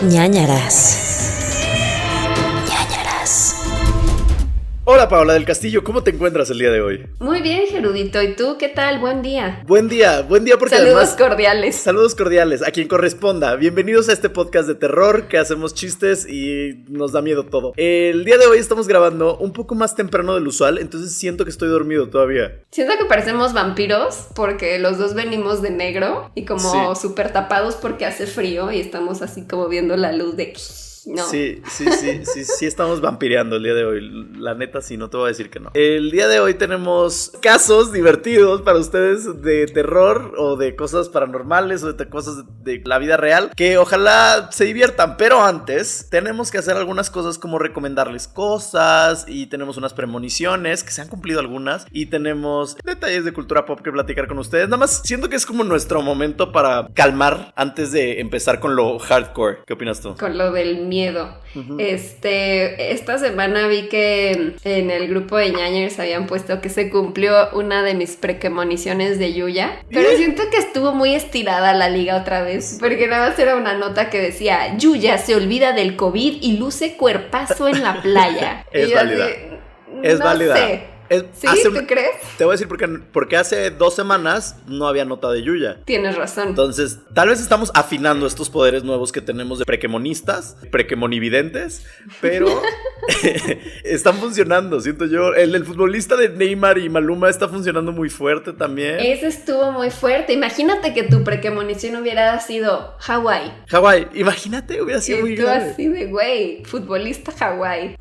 Ñáñaras. Hola Paola del Castillo, ¿cómo te encuentras el día de hoy? Muy bien, Gerudito, ¿y tú qué tal? Buen día. Buen día porque saludos además... cordiales. Saludos cordiales, a quien corresponda. Bienvenidos a este podcast de terror que hacemos chistes y nos da miedo todo. El día de hoy estamos grabando un poco más temprano del usual, entonces siento que estoy dormido todavía. Siento que parecemos vampiros porque los dos venimos de negro y como súper tapados porque hace frío y estamos así como viendo la luz de... No. Sí, estamos vampireando el día de hoy. La neta, sí, no te voy a decir que no. El día de hoy tenemos casos divertidos para ustedes de terror o de cosas paranormales o de cosas de la vida real que ojalá se diviertan. Pero antes tenemos que hacer algunas cosas como recomendarles cosas y tenemos unas premoniciones que se han cumplido algunas y tenemos detalles de cultura pop que platicar con ustedes. Nada más siento que es como nuestro momento para calmar antes de empezar con lo hardcore. ¿Qué opinas tú? Con lo del miedo. Uh-huh. Esta semana vi que en el grupo de ñañers habían puesto que se cumplió una de mis premoniciones de Yuya, pero siento que estuvo muy estirada la liga otra vez, porque nada más era una nota que decía: Yuya se olvida del COVID y luce cuerpazo en la playa. Es válida. Es válida. Sé. ¿Sí? ¿Tú crees? Te voy a decir porque hace 2 semanas no había nota de Yuya. Tienes razón. Entonces, tal vez estamos afinando estos poderes nuevos que tenemos de prequemonistas, prequemonividentes, pero están funcionando, siento yo. El futbolista de Neymar y Maluma está funcionando muy fuerte también. Ese estuvo muy fuerte. Imagínate que tu prequemonición hubiera sido Hawái. Imagínate, hubiera sido muy grave. Así de, güey, futbolista Hawái.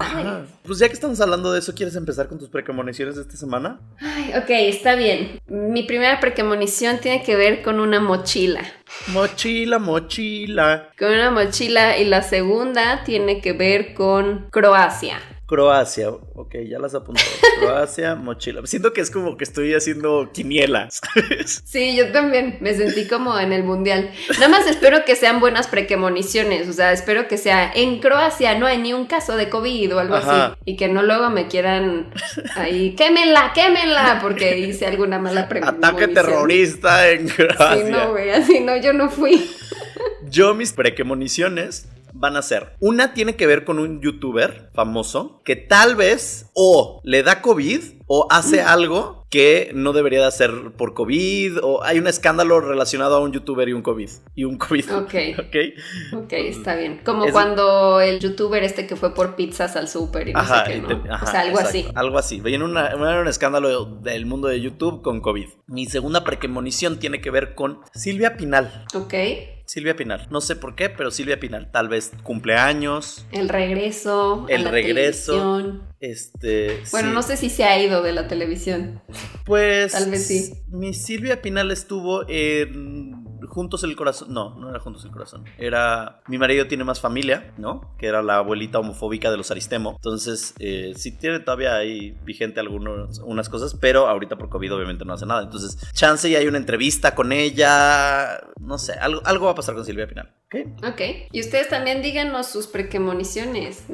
Pues ya que estamos hablando de eso, ¿quieres empezar con tus prequemoniciones de esta semana? Ay, ok, está bien. Mi primera prequemonición tiene que ver con una mochila. Mochila. Con una mochila, y la segunda tiene que ver con Croacia, ok, ya las apunté. Croacia, mochila. Siento que es como que estoy haciendo quinielas, ¿sabes? Sí, yo también me sentí como en el mundial. Nada más espero que sean buenas prequemoniciones. O sea, espero que sea: en Croacia no hay ni un caso de COVID o algo así. Y que no luego me quieran ahí, quémenla, porque hice alguna mala premonición. Ataque terrorista en Croacia. Sí, no, güey, así no, yo no fui. Yo mis prequemoniciones van a ser: una tiene que ver con un youtuber famoso que tal vez o le da COVID o hace algo que no debería de hacer por COVID, o hay un escándalo relacionado a un youtuber y un COVID. Ok, está bien. Como cuando el youtuber que fue por pizzas al súper y no sé qué, ¿no? O sea, algo así. Algo así. Viene un escándalo del mundo de YouTube con COVID. Mi segunda prequemonición tiene que ver con Silvia Pinal. Ok. Silvia Pinal, no sé por qué, pero Silvia Pinal, tal vez cumpleaños. El regreso. Televisión. Bueno, sí. No sé si se ha ido de la televisión. Pues tal vez sí. Mi Silvia Pinal estuvo en Juntos el Corazón. No era Juntos el Corazón. Era Mi marido tiene más familia, ¿no? Que era la abuelita homofóbica de los Aristemo. Entonces, sí tiene todavía ahí vigente unas cosas, pero ahorita por COVID obviamente no hace nada. Entonces, chance y hay una entrevista con ella. No sé, algo va a pasar con Silvia Pinal. Ok. Y ustedes también díganos sus prequemoniciones.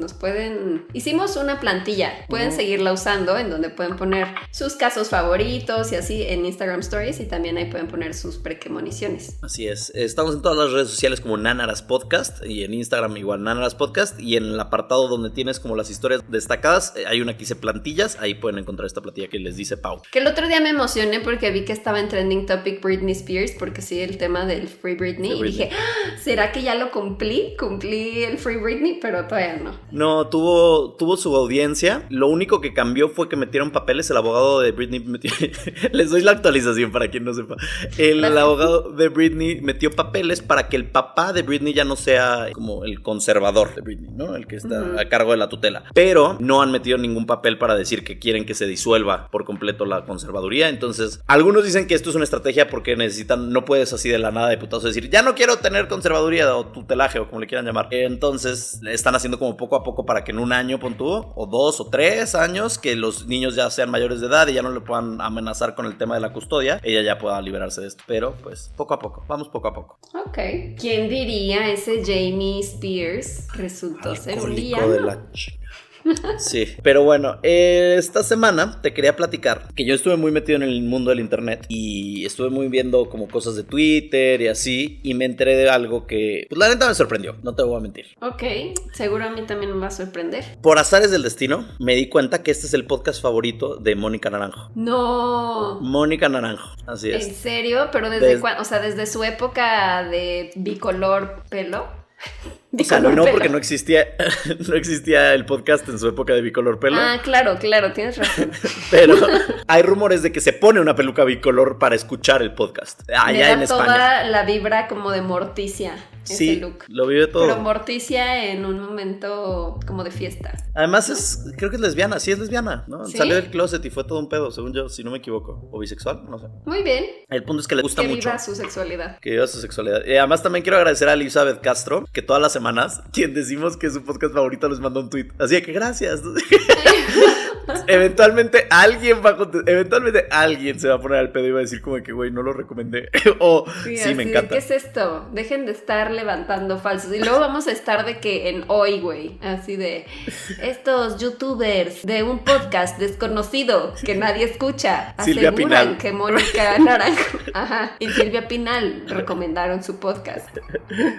Hicimos una plantilla. Pueden seguirla usando, en donde pueden poner sus casos favoritos y así en Instagram Stories, y también ahí pueden poner sus prequemoniciones. Así es. Estamos en todas las redes sociales como Ñañaras Podcast, y en Instagram igual Ñañaras Podcast, y en el apartado donde tienes como las historias destacadas hay una que dice plantillas. Ahí pueden encontrar esta plantilla que les dice Pau. Que el otro día me emocioné porque vi que estaba en Trending Topic Britney Spears, porque sí, el tema del Free Britney. Y dije, ¿será que ya lo cumplí el Free Britney? Pero todavía no. No, tuvo su audiencia. Lo único que cambió fue que metieron papeles. El abogado de Britney les doy la actualización para quien no sepa. El abogado de Britney metió papeles para que el papá de Britney ya no sea como el conservador de Britney, ¿no? El que está a cargo de la tutela. Pero no han metido ningún papel para decir que quieren que se disuelva por completo la conservaduría. Entonces, algunos dicen que esto es una estrategia porque no puedes así de la nada de putazo decir, ya no quiero tener conservaduría o tutelaje o como le quieran llamar. Entonces están haciendo como poco a poco para que en un año, pon tú, o 2 o 3 años, que los niños ya sean mayores de edad y ya no le puedan amenazar con el tema de la custodia, ella ya pueda liberarse de esto. Pero pues poco a poco, vamos poco a poco. Ok. ¿Quién diría ese Jamie Spears resultó ser un villano? De la Sí, pero bueno, esta semana te quería platicar que yo estuve muy metido en el mundo del internet y estuve muy viendo como cosas de Twitter y así, y me enteré de algo que, pues la neta me sorprendió, no te voy a mentir. Ok, seguro a mí también me va a sorprender. Por azares del destino, me di cuenta que este es el podcast favorito de Mónica Naranjo. No. Mónica Naranjo, así es. ¿En serio? ¿Pero desde cuándo? O sea, desde su época de bicolor pelo. O sea, no, porque no existía el podcast en su época de bicolor pelo. Ah, claro, tienes razón. Pero hay rumores de que se pone una peluca bicolor para escuchar el podcast. Allá en España. Toda la vibra como de Morticia. Sí, ese look. lo vive todo. Pero Morticia en un momento como de fiesta. Además creo que es lesbiana, sí es lesbiana, ¿no? ¿Sí? Salió del closet y fue todo un pedo, según yo, si no me equivoco. O bisexual, no sé. Muy bien. El punto es que le gusta mucho. Que viva su sexualidad. Que viva su sexualidad. Además también quiero agradecer a Elizabeth Castro, que todas las semanas, quien decimos que es su podcast favorito, les manda un tweet. Así que gracias. Eventualmente alguien se va a poner al pedo y va a decir como que, güey, no lo recomendé. O sí, me encanta. ¿Qué es esto? Dejen de estar levantando falsos. Y luego vamos a estar de que en hoy, güey, así de estos youtubers de un podcast desconocido que nadie escucha Silvia aseguran Pinal. que Mónica Naranjo, y Silvia Pinal recomendaron su podcast.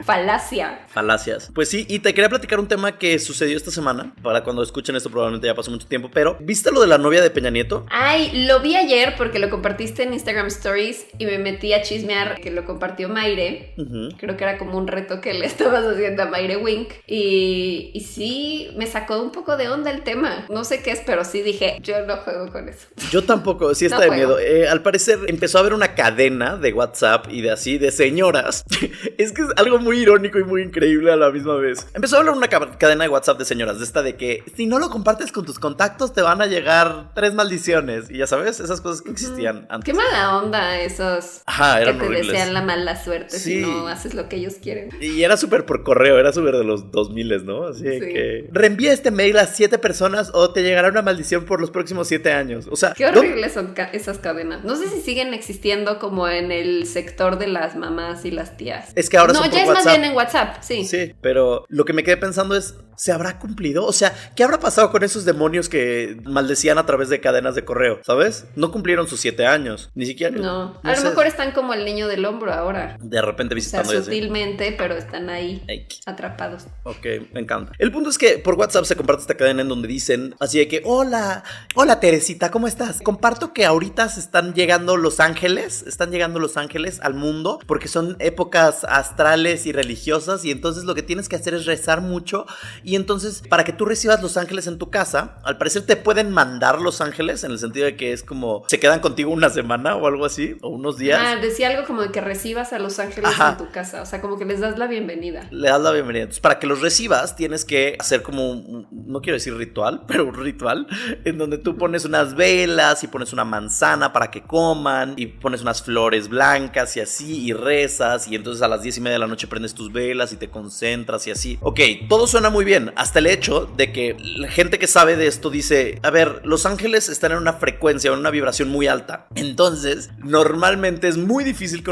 Falacias. Pues sí, y te quería platicar un tema que sucedió esta semana. Para cuando escuchen esto probablemente ya pasó mucho tiempo, pero ¿viste lo de la novia de Peña Nieto? Ay, lo vi ayer porque lo compartiste en Instagram Stories y me metí a chismear que lo compartió Mayre. Creo que era como un reto que le estabas haciendo a Mayre Wink. Y sí, me sacó un poco de onda el tema. No sé qué es, pero sí dije, yo no juego con eso. Yo tampoco, sí está de miedo. Al parecer empezó a haber una cadena de WhatsApp y de señoras. Es que es algo muy irónico y muy increíble a la misma vez. Empezó a hablar una cadena de WhatsApp de señoras, de esta de que si no lo compartes con tus contactos te van a llegar 3 maldiciones. Y ya sabes, esas cosas que existían antes. Qué mala onda esos. Eran que te horribles. Desean la mala suerte sí. Si no haces lo que ellos quieren. Y era súper por correo, era súper de los 2000, ¿no? Así que reenvía este mail a 7 personas o te llegará una maldición por los próximos 7 años. O sea, qué horribles son esas cadenas. No sé si siguen existiendo como en el sector de las mamás y las tías. Es que ahora no, son por ya es WhatsApp. más bien en WhatsApp, sí. Sí, pero lo que me quedé pensando es, ¿se habrá cumplido? O sea, ¿qué habrá pasado con esos demonios que maldecían a través de cadenas de correo? ¿Sabes? No cumplieron sus 7 años, ni siquiera. No, a lo mejor están como el niño del hombro ahora. De repente visitando. O sea, sutilmente, pero están ahí atrapados. Ok, me encanta. El punto es que por WhatsApp se comparte esta cadena en donde dicen así de que, hola Teresita, ¿cómo estás? Comparto que ahorita están llegando los ángeles al mundo porque son épocas astrales y religiosas, y entonces lo que tienes que hacer es rezar mucho, y entonces para que tú recibas los ángeles en tu casa, al parecer te pueden mandar los ángeles, en el sentido de que es como se quedan contigo una semana o algo así, o unos días. Decía algo como de que recibas a los ángeles en tu casa, o sea, como que les das la bienvenida. Le das la bienvenida. Entonces, para que los recibas tienes que hacer como no quiero decir ritual, pero un ritual en donde tú pones unas velas y pones una manzana para que coman, y pones unas flores blancas y así, y rezas, y entonces a las 10:30 de la noche prendes tus velas y te concentras y así. Ok, todo suena muy bien, hasta el hecho de que la gente que sabe de esto dice, a ver, los ángeles están en una frecuencia, en una vibración muy alta, entonces normalmente es muy difícil que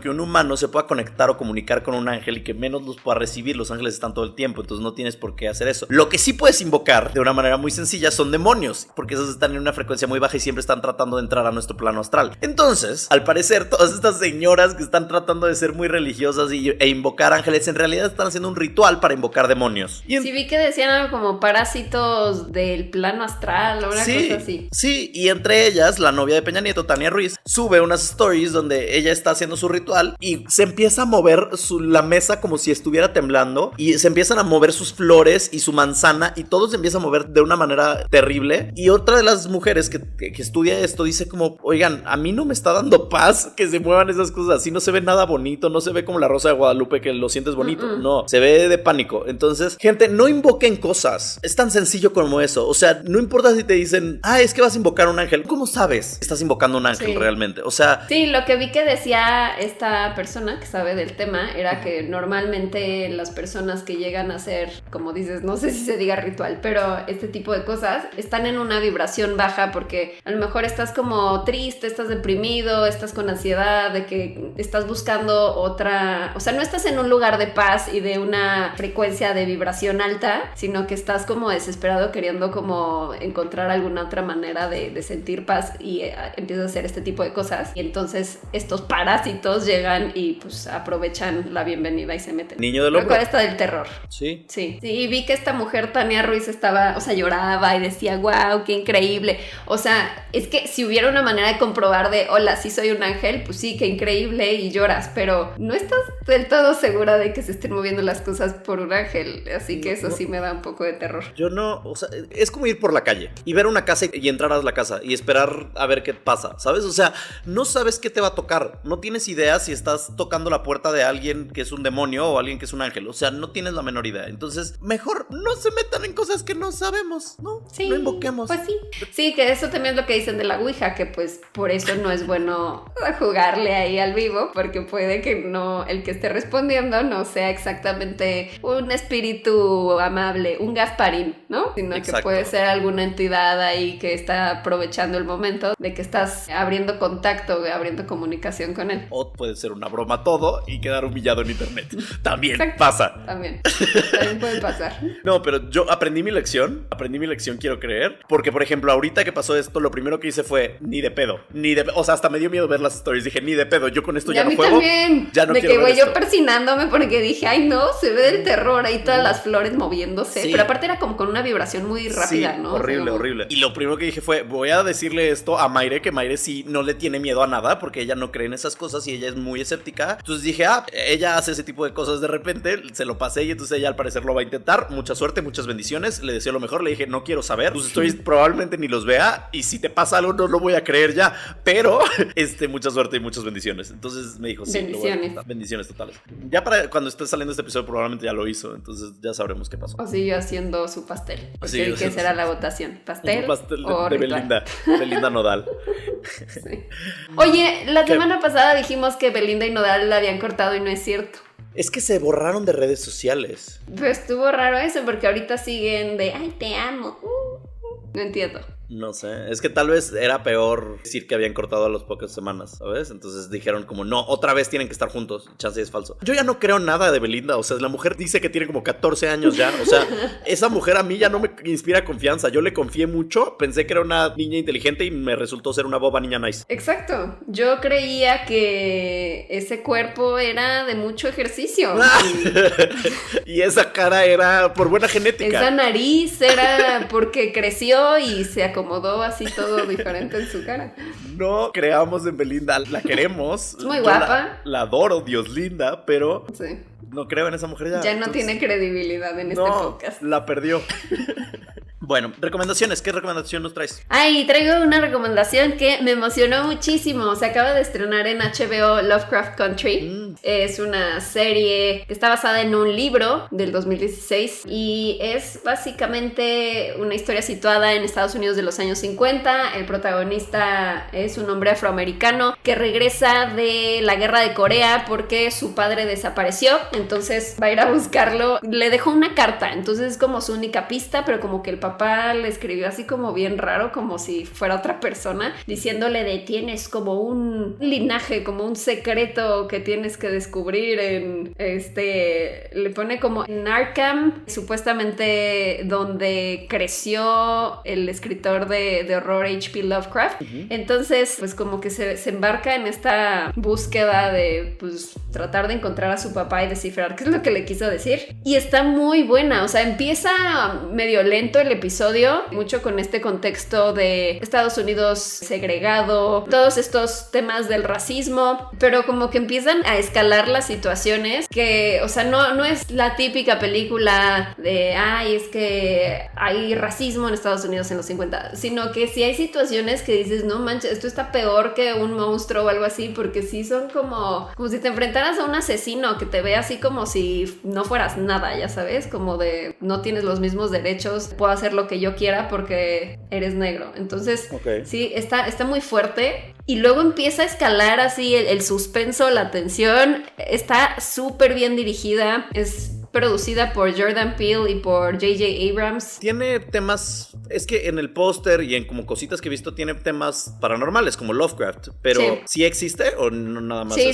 un humano se pueda conectar o comunicar con un ángel, y que menos los pueda recibir. Los ángeles están todo el tiempo, entonces no tienes por qué hacer eso. Lo que sí puedes invocar de una manera muy sencilla son demonios, porque esos están en una frecuencia muy baja y siempre están tratando de entrar a nuestro plano astral. Entonces, al parecer, todas estas señoras que están tratando de ser muy religiosas e invocar ángeles, en realidad están haciendo un ritual para invocar demonios. Sí, vi que decían algo como parásitos del plano astral o una cosa así. Sí, y entre ellas, la novia de Peña Nieto, Tania Ruiz, sube unas stories donde ella está haciendo su ritual y se empieza a mover la mesa como si estuviera temblando, y se empiezan a mover sus flores y su manzana, y todo se empieza a mover de una manera terrible. Y otra de las mujeres que estudia esto dice como, oigan, a mí no me está dando paz que se muevan esas cosas así, no se ve nada bonito, no se ve como la Rosa de Guadalupe que lo sientes bonito, no, se ve de pánico. Entonces, gente, no invoquen cosas, es tan sencillo como eso. O sea, no importa importa si te dicen, es que vas a invocar un ángel? ¿Cómo sabes que estás invocando un ángel realmente? O sea... Sí, lo que vi que decía esta persona que sabe del tema era que normalmente las personas que llegan a hacer, como dices, no sé si se diga ritual, pero este tipo de cosas están en una vibración baja porque a lo mejor estás como triste, estás deprimido, estás con ansiedad, de que estás buscando otra... O sea, no estás en un lugar de paz y de una frecuencia de vibración alta, sino que estás como desesperado queriendo como encontrar alguna otra manera de sentir paz y empiezas a hacer este tipo de cosas. Y entonces estos parásitos llegan y pues aprovechan la bienvenida y se meten. Niño del hombro. Esta del terror. Sí. Sí, y vi que esta mujer, Tania Ruiz, estaba, o sea, lloraba y decía, wow, qué increíble. O sea, es que si hubiera una manera de comprobar de, hola, sí soy un ángel, pues sí, qué increíble, y lloras, pero no estás del todo segura de que se estén moviendo las cosas por un ángel, así que eso sí me da un poco de terror. Yo no, o sea, es como ir por la calle y ver una casa y entrar a la casa y esperar a ver qué pasa, ¿sabes? O sea, no sabes qué te va a tocar, no tienes idea si estás tocando la puerta de alguien que es un demonio o alguien que es un ángel, o sea, no tienes la menor idea. Entonces, mejor no se metan en cosas que no sabemos, ¿no? Sí, no invoquemos. Pues sí. Sí, que eso también es lo que dicen de la Ouija, que pues por eso no es bueno jugarle ahí al vivo, porque puede que no, el que esté respondiendo no sea exactamente un espíritu amable, un Gasparín, ¿no? Sino Exacto. Que puede ser alguna entidad ahí que está aprovechando el momento de que estás abriendo contacto, abriendo comunicación con él. O puede ser una broma todo y quedar humillado en internet. También Exacto. Pasa. También puede pasar. No, pero yo aprendí mi lección, quiero creer, porque por ejemplo, ahorita que pasó esto, lo primero que hice fue ni de pedo, o sea, hasta me dio miedo ver las stories, dije, ni de pedo, yo con esto ya no juego. También. Ya no de quiero que ver yo esto. Persinándome porque dije, ay no, se ve del terror, ahí todas las flores moviéndose, pero aparte era como con una vibración muy rápida, ¿no? Horrible, o sea, horrible. Y lo primero que dije fue, voy a decirle esto a Mayre, que Mayre sí no le tiene miedo a nada, porque ella no cree en esas cosas y ella es muy escéptica. Entonces dije, ella hace ese tipo de cosas de repente, se lo pasé y entonces ella al parecer lo va a intentar. Mucha suerte, muchas bendiciones, le deseo lo mejor, le dije, no quiero saber, tus stories probablemente ni los vea y si te pasa algo no lo voy a creer ya, pero mucha suerte y muchas bendiciones. Entonces me dijo, sí, bendiciones. Bendiciones totales. Ya para cuando esté saliendo este episodio probablemente ya lo hizo, entonces ya sabremos qué pasó. O siguió haciendo su pastel. Sí, ¿Qué será la votación? ¿Pastel? O de Belinda Nodal. Sí. Oye, la semana pasada dijimos que Belinda y Nodal la habían cortado y no es cierto. Es que se borraron de redes sociales. Pero estuvo raro eso porque ahorita siguen de, ay, te amo. No entiendo. No sé, es que tal vez era peor decir que habían cortado a las pocas semanas, ¿sabes? Entonces dijeron como, no, otra vez tienen que estar juntos, chance es falso. Yo ya no creo nada de Belinda, o sea, la mujer dice que tiene como 14 años ya, o sea, esa mujer a mí ya no me inspira confianza, yo le confié mucho, pensé que era una niña inteligente y me resultó ser una boba niña nice. Exacto, yo creía que ese cuerpo era de mucho ejercicio. Y esa cara era por buena genética. Esa nariz era porque creció y se acomodó así todo diferente en su cara. No creamos en Belinda, la queremos. Es muy guapa. La adoro, Dios linda, pero sí. No creo en esa mujer ya. Ya no tiene credibilidad en este podcast. La perdió. Bueno, recomendaciones. ¿Qué recomendación nos traes? Ay, traigo una recomendación que me emocionó muchísimo. Se acaba de estrenar en HBO Lovecraft Country. Es una serie que está basada en un libro del 2016 y es básicamente una historia situada en Estados Unidos de los años 50. El protagonista es un hombre afroamericano que regresa de la guerra de Corea porque su padre desapareció. Entonces va a ir a buscarlo. Le dejó una carta, entonces es como su única pista, pero como que el papá le escribió así como bien raro, como si fuera otra persona, diciéndole de tienes como un linaje, como un secreto que tienes que descubrir en le pone como en Arkham, supuestamente donde creció el escritor de horror H.P. Lovecraft. Entonces pues como que se embarca en esta búsqueda de pues tratar de encontrar a su papá y descifrar qué es lo que le quiso decir, y está muy buena, o sea, empieza medio lento el episodio, mucho con este contexto de Estados Unidos segregado, todos estos temas del racismo, pero como que empiezan a escalar las situaciones que, o sea, no es la típica película de, ay, es que hay racismo en Estados Unidos en los 50, sino que sí hay situaciones que dices, no manches, esto está peor que un monstruo o algo así, porque sí son como si te enfrentaras a un asesino que te ve así como si no fueras nada, ya sabes, como de no tienes los mismos derechos, puedo hacer lo lo que yo quiera porque eres negro. Entonces, sí, está muy fuerte. Y luego empieza a escalar así el suspenso, la tensión. Está súper bien dirigida. Es producida por Jordan Peele y por J.J. Abrams. Tiene temas, es que en el póster y en como cositas que he visto, tiene temas paranormales como Lovecraft, pero ¿sí existe o no, nada más? Sí.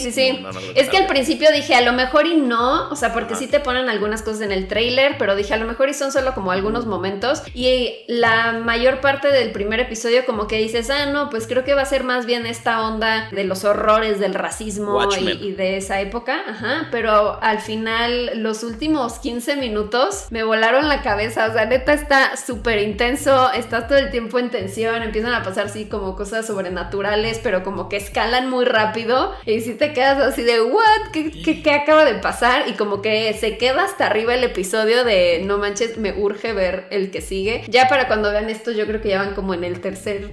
Es que al principio dije, a lo mejor y no, o sea, porque sí te ponen algunas cosas en el tráiler, pero dije, a lo mejor y son solo como algunos momentos, y la mayor parte del primer episodio como que dices, no, pues creo que va a ser más bien esta onda de los horrores del racismo y de esa época, pero al final los últimos 15 minutos me volaron la cabeza, o sea, neta está súper intenso, estás todo el tiempo en tensión, empiezan a pasar así como cosas sobrenaturales, pero como que escalan muy rápido y si te quedas así de ¿what? ¿Qué acaba de pasar? Y como que se queda hasta arriba el episodio de no manches, me urge ver el que sigue. Ya para cuando vean esto yo creo que ya van como en el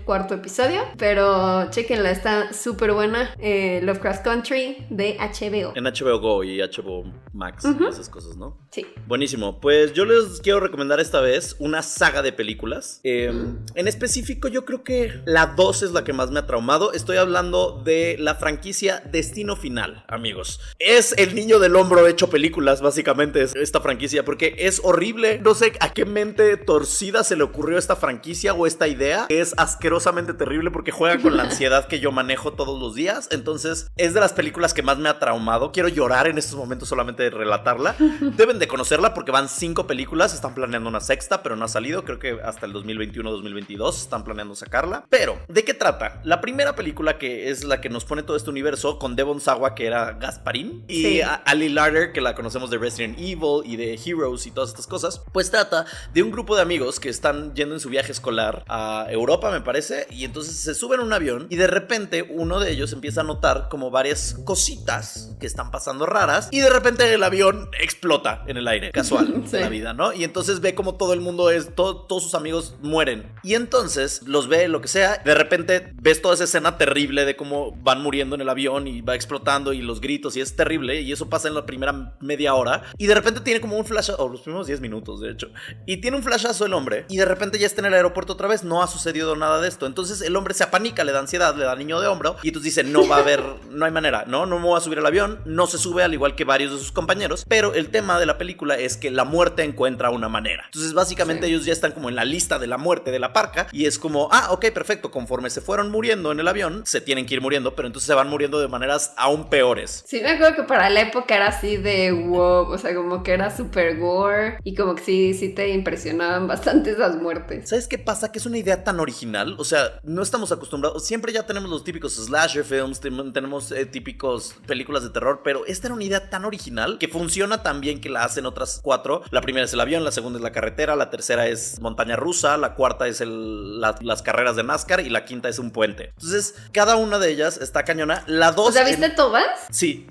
cuarto episodio, pero chéquenla, está súper buena. Lovecraft Country de HBO. En HBO Go y HBO Max, esas cosas, ¿no? Sí. Buenísimo. Pues yo les quiero recomendar esta vez una saga de películas. En específico, yo creo que la 2 es la que más me ha traumado. Estoy hablando de la franquicia Destino Final, amigos. Es el niño del hombro hecho películas, básicamente, es esta franquicia, porque es horrible. No sé a qué mente torcida se le ocurrió esta franquicia o esta idea. Es asquerosamente terrible porque juega con la ansiedad que yo manejo todos los días. Entonces, es de las películas que más me ha traumado. Quiero llorar en estos momentos solamente de relatarla. Deben de conocerla porque van 5 películas, están planeando una sexta, pero no ha salido, creo que hasta el 2021-2022 están planeando sacarla. Pero, ¿de qué trata? La primera película, que es la que nos pone todo este universo, con Devon Sawa, que era Gasparín, y Ali Larter, que la conocemos de Resident Evil y de Heroes y todas estas cosas, pues trata de un grupo de amigos que están yendo en su viaje escolar a Europa, me parece, y entonces se suben a un avión y de repente uno de ellos empieza a notar como varias cositas que están pasando raras y de repente el avión explota en el aire, casual de la vida, ¿no? Y entonces ve como todo el mundo todos sus amigos mueren. Y entonces los ve, lo que sea, de repente ves toda esa escena terrible de cómo van muriendo en el avión y va explotando y los gritos y es terrible y eso pasa en la primera media hora y de repente tiene como un flashazo, o los primeros 10 minutos de hecho, y tiene un flashazo el hombre y de repente ya está en el aeropuerto otra vez, no ha sucedido nada de esto. Entonces el hombre se apanica, le da ansiedad, le da niño de hombro y entonces dice, no va a haber, no hay manera, no me voy a subir al avión, no se sube al igual que varios de sus compañeros, pero el tema de la película es que la muerte encuentra una manera. Entonces básicamente ellos ya están como en la lista de la muerte de la parca y es como, ok, perfecto, conforme se fueron muriendo en el avión, se tienen que ir muriendo, pero entonces se van muriendo de maneras aún peores. Sí, me acuerdo que para la época era así de wow, o sea, como que era super gore y como que sí te impresionaban bastante esas muertes. ¿Sabes qué pasa? Que es una idea tan original, o sea, no estamos acostumbrados, siempre ya tenemos los típicos slasher films, tenemos típicos películas de terror, pero esta era una idea tan original que funciona tan bien que la hacen otras 4. La primera es el avión, la segunda es la carretera, la tercera es montaña rusa, la cuarta es las carreras de NASCAR y la quinta es un puente. Entonces, cada una de ellas está cañona. La 2... ¿O sea, viste todas? Sí.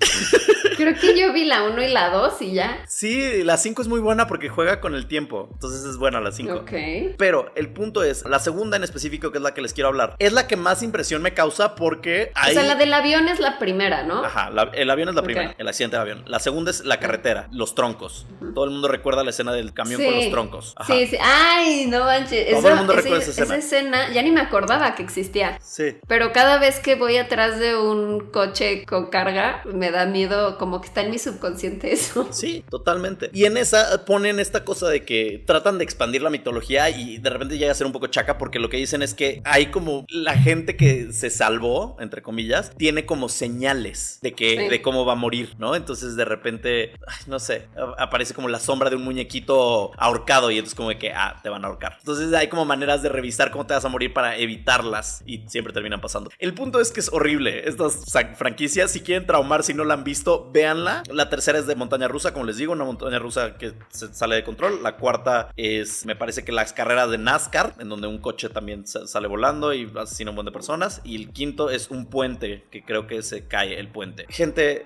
Creo que yo vi la 1 y la 2 y ya. Sí, la 5 es muy buena porque juega con el tiempo. Entonces es buena la 5. Ok. Pero el punto es, la segunda en específico, que es la que les quiero hablar, es la que más impresión me causa porque ahí... O sea, la del avión es la primera, ¿no? Ajá, el avión es la primera, el accidente del avión. La segunda es la carretera, los troncos. Todo el mundo recuerda la escena del camión con los troncos. Ajá. Sí. Ay, no manches. Todo el mundo recuerda esa escena. Esa escena, ya ni me acordaba que existía. Sí. Pero cada vez que voy atrás de un coche con carga, me da miedo, como que está en mi subconsciente eso. Sí, totalmente. Y en esa ponen esta cosa de que tratan de expandir la mitología y de repente llega a ser un poco chaca porque lo que dicen es que hay como la gente que se salvó, entre comillas, tiene como señales de cómo va a morir, ¿no? Entonces de repente, no sé, aparece como la sombra de un muñequito ahorcado y entonces como de que, te van a ahorcar. Entonces hay como maneras de revisar cómo te vas a morir para evitarlas y siempre terminan pasando. El punto es que es horrible estas franquicias. Si quieren traumar, si no la han visto, véanla. La tercera es de montaña rusa, como les digo, una montaña rusa que se sale de control. La cuarta es, me parece que las carreras de NASCAR, en donde un coche también sale volando y asesina a un montón de personas. Y el quinto es un puente, que creo que se cae el puente. Gente...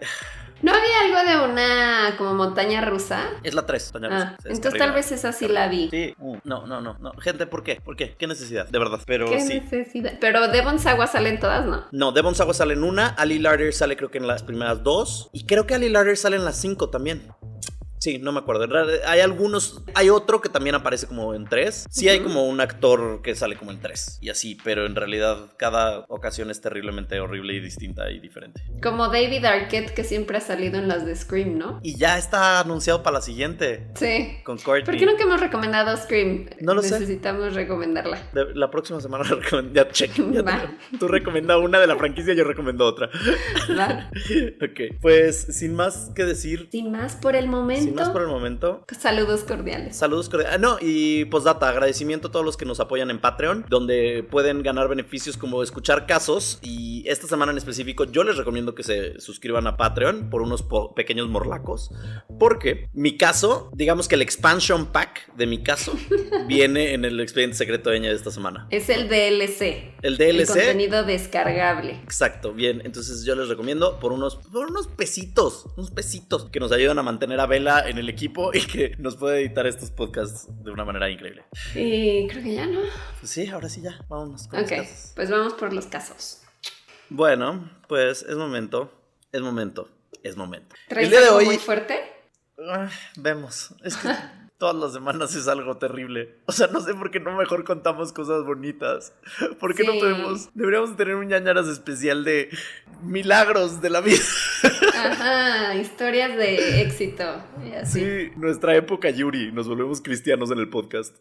¿No había algo de una como montaña rusa? Es la 3, montaña rusa. Entonces tal vez esa sí la vi. Sí, no. Gente, ¿por qué? ¿Por qué? ¿Qué necesidad? De verdad, pero ¿Qué sí. necesidad? Pero Devon Sawa sale en todas, ¿no? No, Devon Sawa sale en una, Ali Larter sale creo que en las primeras 2 y creo que Ali Larter sale en las 5 también. Sí, no me acuerdo. En realidad, hay algunos. Hay otro que también aparece como en 3. Sí, hay como un actor que sale como en 3 y así, pero en realidad cada ocasión es terriblemente horrible y distinta y diferente. Como David Arquette, que siempre ha salido en las de Scream, ¿no? Y ya está anunciado para la siguiente. Sí. Con Courtney. ¿Por qué nunca hemos recomendado Scream? No lo sé. Necesitamos recomendarla. La próxima semana ya check. Va. Tú recomiendas una de la franquicia, yo recomiendo otra. Va. Ok, pues sin más que decir. Sin más por el momento. Sin más por el momento. Saludos cordiales. Saludos cordiales. No, y postdata, agradecimiento a todos los que nos apoyan en Patreon, donde pueden ganar beneficios como escuchar casos. Y esta semana en específico, yo les recomiendo que se suscriban a Patreon por unos pequeños morlacos. Porque mi caso, digamos que el expansion pack de mi caso, viene en el expediente secreto de Ña de esta semana. Es el DLC. El DLC. El contenido descargable. Exacto, bien. Entonces yo les recomiendo por unos pesitos que nos ayudan a mantener a Vela en el equipo y que nos puede editar estos podcats de una manera increíble. Y creo que ya no. Pues sí, ahora sí ya. Vámonos con Ok, los casos. pues vamos por los casos. Bueno, pues es momento. ¿Traes El día de algo hoy muy fuerte? vemos. Es que todas las semanas es algo terrible. O sea, no sé por qué no mejor contamos cosas bonitas. ¿Por qué no podemos? Deberíamos tener un ñañaras especial de milagros de la vida. Ajá, historias de éxito y así. Sí, nuestra época Yuri. Nos volvemos cristianos en el podcast.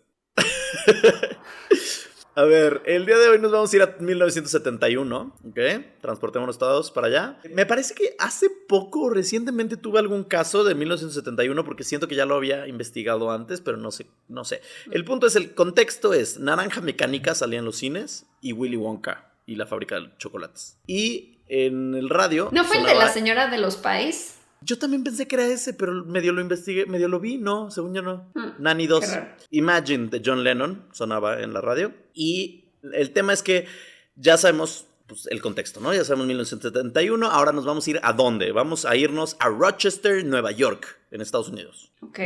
A ver, el día de hoy nos vamos a ir a 1971, ¿ok? Transportémonos todos para allá. Me parece que hace poco, recientemente tuve algún caso de 1971 porque siento que ya lo había investigado antes, pero no sé. El punto es, el contexto es, Naranja Mecánica salía en los cines y Willy Wonka y la fábrica de chocolates. Y en el radio... ¿No fue el de la señora de los Pais? Yo también pensé que era ese, pero medio lo investigué, medio lo vi, no, según yo no. Nanny 2. Imagine de John Lennon sonaba en la radio. Y el tema es que ya sabemos pues, el contexto, ¿no? Ya sabemos 1971, ahora nos vamos a ir ¿a dónde? Vamos a irnos a Rochester, Nueva York, en Estados Unidos. Ok.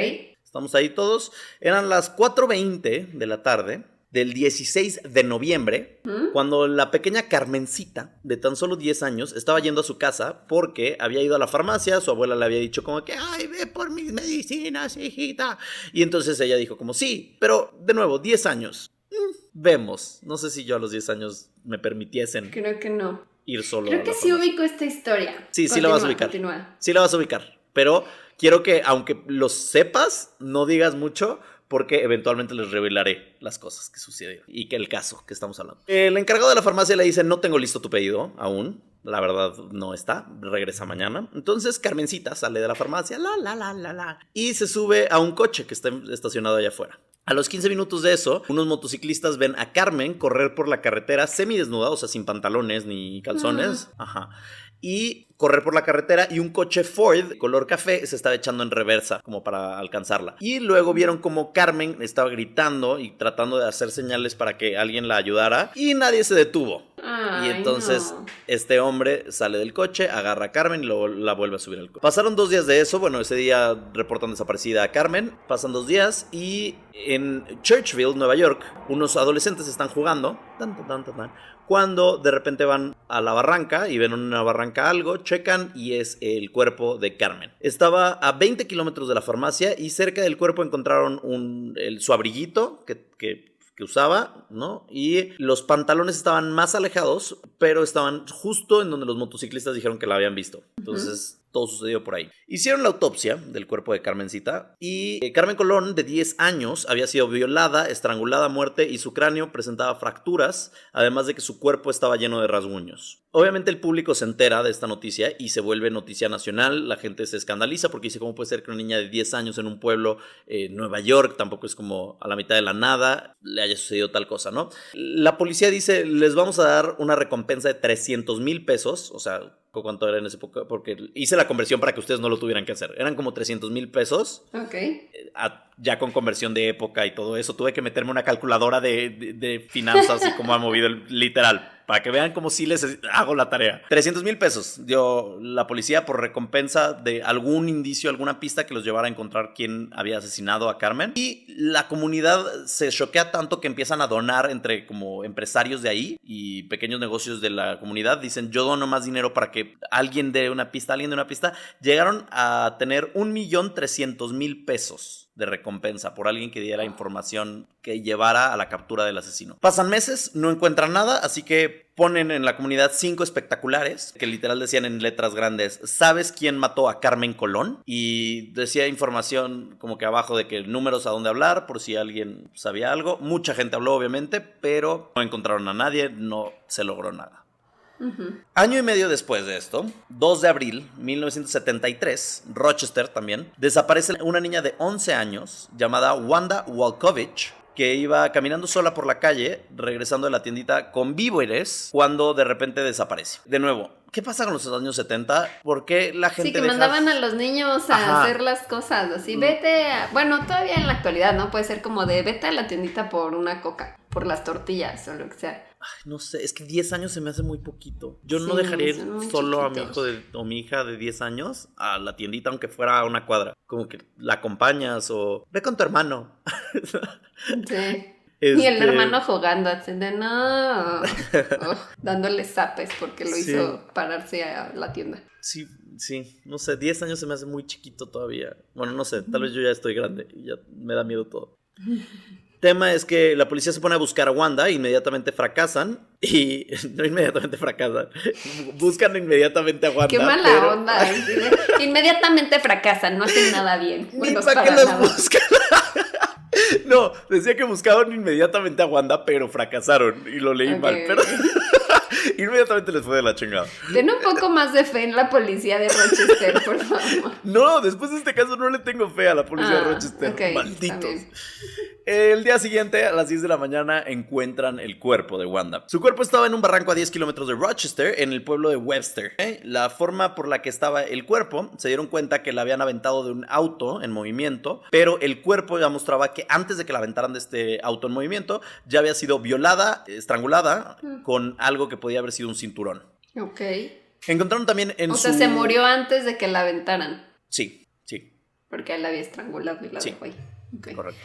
Estamos ahí todos. Eran las 4:20 de la tarde del 16 de noviembre, cuando la pequeña Carmencita, de tan solo 10 años, estaba yendo a su casa porque había ido a la farmacia, su abuela le había dicho como que, ay, ve por mis medicinas, hijita. Y entonces ella dijo como, sí, pero de nuevo, 10 años. Vemos. No sé si yo a los 10 años me permitiesen. Creo que no. Ir solo. Creo que sí ubico esta historia. Sí, sí la vas a ubicar. Continúa. Sí la vas a ubicar. Pero quiero que, aunque lo sepas, no digas mucho, porque eventualmente les revelaré las cosas que sucedieron y que el caso que estamos hablando. El encargado de la farmacia le dice, no tengo listo tu pedido aún. La verdad no está, regresa mañana. Entonces Carmencita sale de la farmacia, y se sube a un coche que está estacionado allá afuera. A los 15 minutos de eso, unos motociclistas ven a Carmen correr por la carretera semidesnuda, o sea, sin pantalones ni calzones. Ajá. Y correr por la carretera y un coche Ford color café se estaba echando en reversa como para alcanzarla. Y luego vieron como Carmen estaba gritando y tratando de hacer señales para que alguien la ayudara y nadie se detuvo. Ay, y entonces este hombre sale del coche, agarra a Carmen y luego la vuelve a subir al coche. Pasaron 2 días de eso, bueno, ese día reportan desaparecida a Carmen, pasan 2 días y en Churchville, Nueva York, unos adolescentes están jugando, cuando de repente van a la barranca y ven en una barranca algo, checan y es el cuerpo de Carmen. Estaba a 20 kilómetros de la farmacia y cerca del cuerpo encontraron su abriguito que usaba, ¿no? Y los pantalones estaban más alejados, pero estaban justo en donde los motociclistas dijeron que la habían visto. Entonces... todo sucedió por ahí. Hicieron la autopsia del cuerpo de Carmencita y Carmen Colón, de 10 años, había sido violada, estrangulada a muerte y su cráneo presentaba fracturas, además de que su cuerpo estaba lleno de rasguños. Obviamente el público se entera de esta noticia y se vuelve noticia nacional. La gente se escandaliza porque dice, ¿cómo puede ser que una niña de 10 años en un pueblo, Nueva York, tampoco es como a la mitad de la nada, le haya sucedido tal cosa, ¿no? La policía dice, les vamos a dar una recompensa de 300,000 pesos, o sea... ¿cuánto era en esa época? Porque hice la conversión para que ustedes no lo tuvieran que hacer. Eran como 300,000 pesos. Ok. Ya con conversión de época y todo eso. Tuve que meterme una calculadora de finanzas y cómo ha movido literal. Para que vean cómo sí les hago la tarea. 300,000 pesos dio la policía por recompensa de algún indicio, alguna pista que los llevara a encontrar quién había asesinado a Carmen. Y la comunidad se choquea tanto que empiezan a donar entre como empresarios de ahí y pequeños negocios de la comunidad. Dicen, yo dono más dinero para que alguien dé una pista, Llegaron a tener 1,300,000 pesos de recompensa por alguien que diera información que llevara a la captura del asesino. Pasan meses, no encuentran nada, así que ponen en la comunidad 5 espectaculares que literal decían en letras grandes, ¿sabes quién mató a Carmen Colón? Y decía información como que abajo de que números a dónde hablar por si alguien sabía algo. Mucha gente habló obviamente, pero no encontraron a nadie, no se logró nada. Año y medio después de esto, 2 de abril 1973, Rochester también, desaparece una niña de 11 años llamada Wanda Walkovich, que iba caminando sola por la calle, regresando de la tiendita con víveres, cuando de repente desaparece. De nuevo, ¿qué pasa con los años 70? ¿Por qué la gente Sí, que mandaban a los niños a hacer las cosas así, vete a... Bueno, todavía en la actualidad, ¿no? Puede ser como de vete a la tiendita por una coca, por las tortillas o lo que sea. Ay, no sé, es que 10 años se me hace muy poquito. Yo no dejaría ir solo a mi hijo o mi hija de 10 años a la tiendita, aunque fuera a una cuadra. Como que la acompañas o ve con tu hermano. Sí. Y el hermano jugando, así de no, dándole zapes porque lo hizo pararse a la tienda. Sí, no sé, 10 años se me hace muy chiquito todavía. Bueno, no sé, tal vez yo ya estoy grande y ya me da miedo todo. Tema es que la policía se pone a buscar a Wanda, inmediatamente fracasan y... No inmediatamente fracasan, buscan inmediatamente a Wanda. ¡Qué mala onda! Inmediatamente fracasan, no hacen nada bien. Bueno, ¿para qué los buscan? No, decía que buscaban inmediatamente a Wanda, pero fracasaron y lo leí mal, pero... Inmediatamente les fue de la chingada. Ten un poco más de fe en la policía de Rochester, por favor. No, después de este caso no le tengo fe a la policía de Rochester. Okay, malditos. El día siguiente, a las 10 de la mañana, encuentran el cuerpo de Wanda. Su cuerpo estaba en un barranco a 10 kilómetros de Rochester, en el pueblo de Webster. La forma por la que estaba el cuerpo, se dieron cuenta que la habían aventado de un auto en movimiento, pero el cuerpo ya mostraba que antes de que la aventaran de este auto en movimiento, ya había sido violada, estrangulada, con algo que podía haber sido un cinturón. Ok. Encontraron también en O sea, se murió antes de que la aventaran. Sí. Porque él la había estrangulado y la dejó ahí. Okay. Correcto.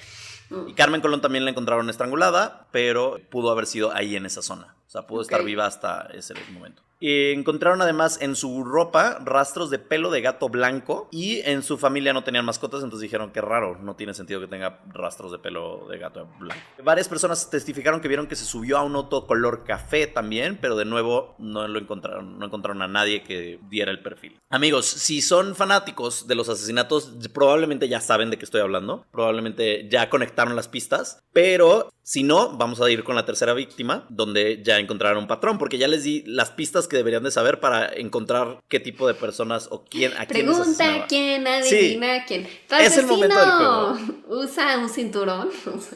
Y Carmen Colón también la encontraron estrangulada, pero pudo haber sido ahí en esa zona. O sea, pudo estar viva hasta ese momento. Encontraron además en su ropa rastros de pelo de gato blanco y en su familia no tenían mascotas, entonces dijeron que raro, no tiene sentido que tenga rastros de pelo de gato blanco. Varias personas testificaron que vieron que se subió a un auto color café también, pero de nuevo no encontraron a nadie que diera el perfil. Amigos, si son fanáticos de los asesinatos, probablemente ya saben de qué estoy hablando, probablemente ya conectaron las pistas, pero si no, vamos a ir con la tercera víctima, donde ya encontraron un patrón, porque ya les di las pistas que deberían de saber para encontrar qué tipo de personas o a quién Pregunta quién, adivina quién. Es el momento del juego. ¿Usa un cinturón?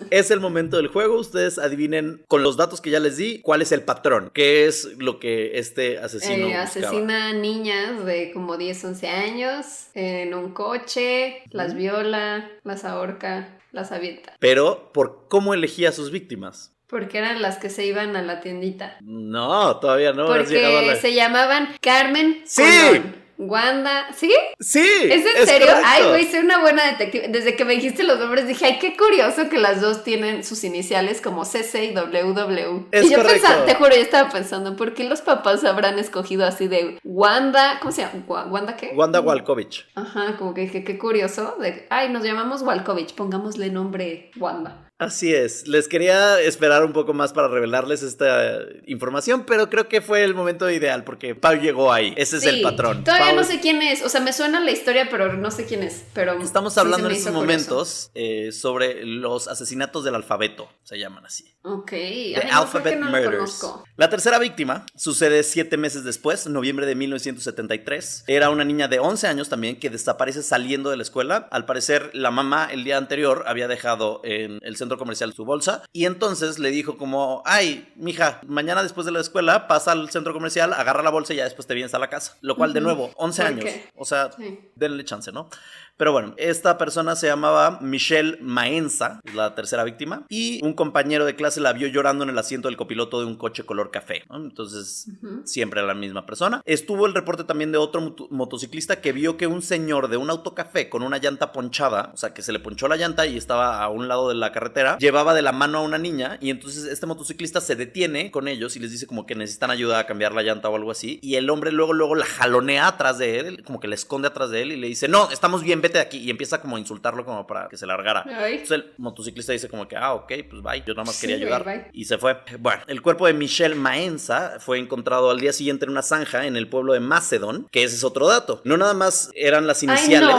Es el momento del juego. Ustedes adivinen con los datos que ya les di cuál es el patrón, qué es lo que este asesino buscaba. Asesina niñas de como 10, 11 años en un coche, las viola, las ahorca, las avienta. Pero, ¿por cómo elegía a sus víctimas? Porque eran las que se iban a la tiendita. No, todavía no. Porque se llamaban Carmen Colón. Wanda, ¿sí? Sí. ¿Es en serio? Correcto. Ay, güey, soy una buena detective. Desde que me dijiste los nombres dije, ay, qué curioso que las dos tienen sus iniciales como CC y WW. Es y yo correcto. te juro, yo estaba pensando, ¿por qué los papás habrán escogido así de Wanda? ¿Cómo se llama? ¿Wanda qué? Wanda Walkovich. Ajá, como que dije, qué curioso. Ay, nos llamamos Walkovich, pongámosle nombre Wanda. Así es, les quería esperar un poco más para revelarles esta información, pero creo que fue el momento ideal porque Pau llegó ahí, ese es el patrón. Todavía no sé quién es, o sea, me suena la historia, pero no sé quién es. Pero estamos hablando en estos momentos sobre los asesinatos del alfabeto, se llaman así. Ok, The Alphabet Murders. La tercera víctima sucede 7 meses después, noviembre de 1973. Era una niña de 11 años también que desaparece saliendo de la escuela. Al parecer, la mamá el día anterior había dejado en el centro comercial su bolsa y entonces le dijo como, ay, mija, mañana después de la escuela pasa al centro comercial, agarra la bolsa y ya después te vienes a la casa. Lo cual, de nuevo, 11 años. O sea, denle chance, ¿no? Pero bueno, esta persona se llamaba Michelle Maenza, la tercera víctima, y un compañero de clase clase la vio llorando en el asiento del copiloto de un coche color café, ¿no? Entonces, siempre la misma persona. Estuvo el reporte también de otro motociclista que vio que un señor de un autocafé con una llanta ponchada, o sea, que se le ponchó la llanta y estaba a un lado de la carretera, llevaba de la mano a una niña, y entonces este motociclista se detiene con ellos y les dice como que necesitan ayuda a cambiar la llanta o algo así, y el hombre luego la jalonea atrás de él, como que la esconde atrás de él y le dice, no, estamos bien, vete de aquí, y empieza como a insultarlo como para que se largara. Entonces el motociclista dice como que, ok, pues bye, yo nada más quería ayudar, bye. Y se fue. Bueno, el cuerpo de Michelle Maenza fue encontrado al día siguiente en una zanja en el pueblo de Macedon, que ese es otro dato. No nada más eran las iniciales,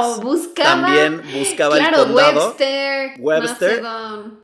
también buscaba el condado. Webster,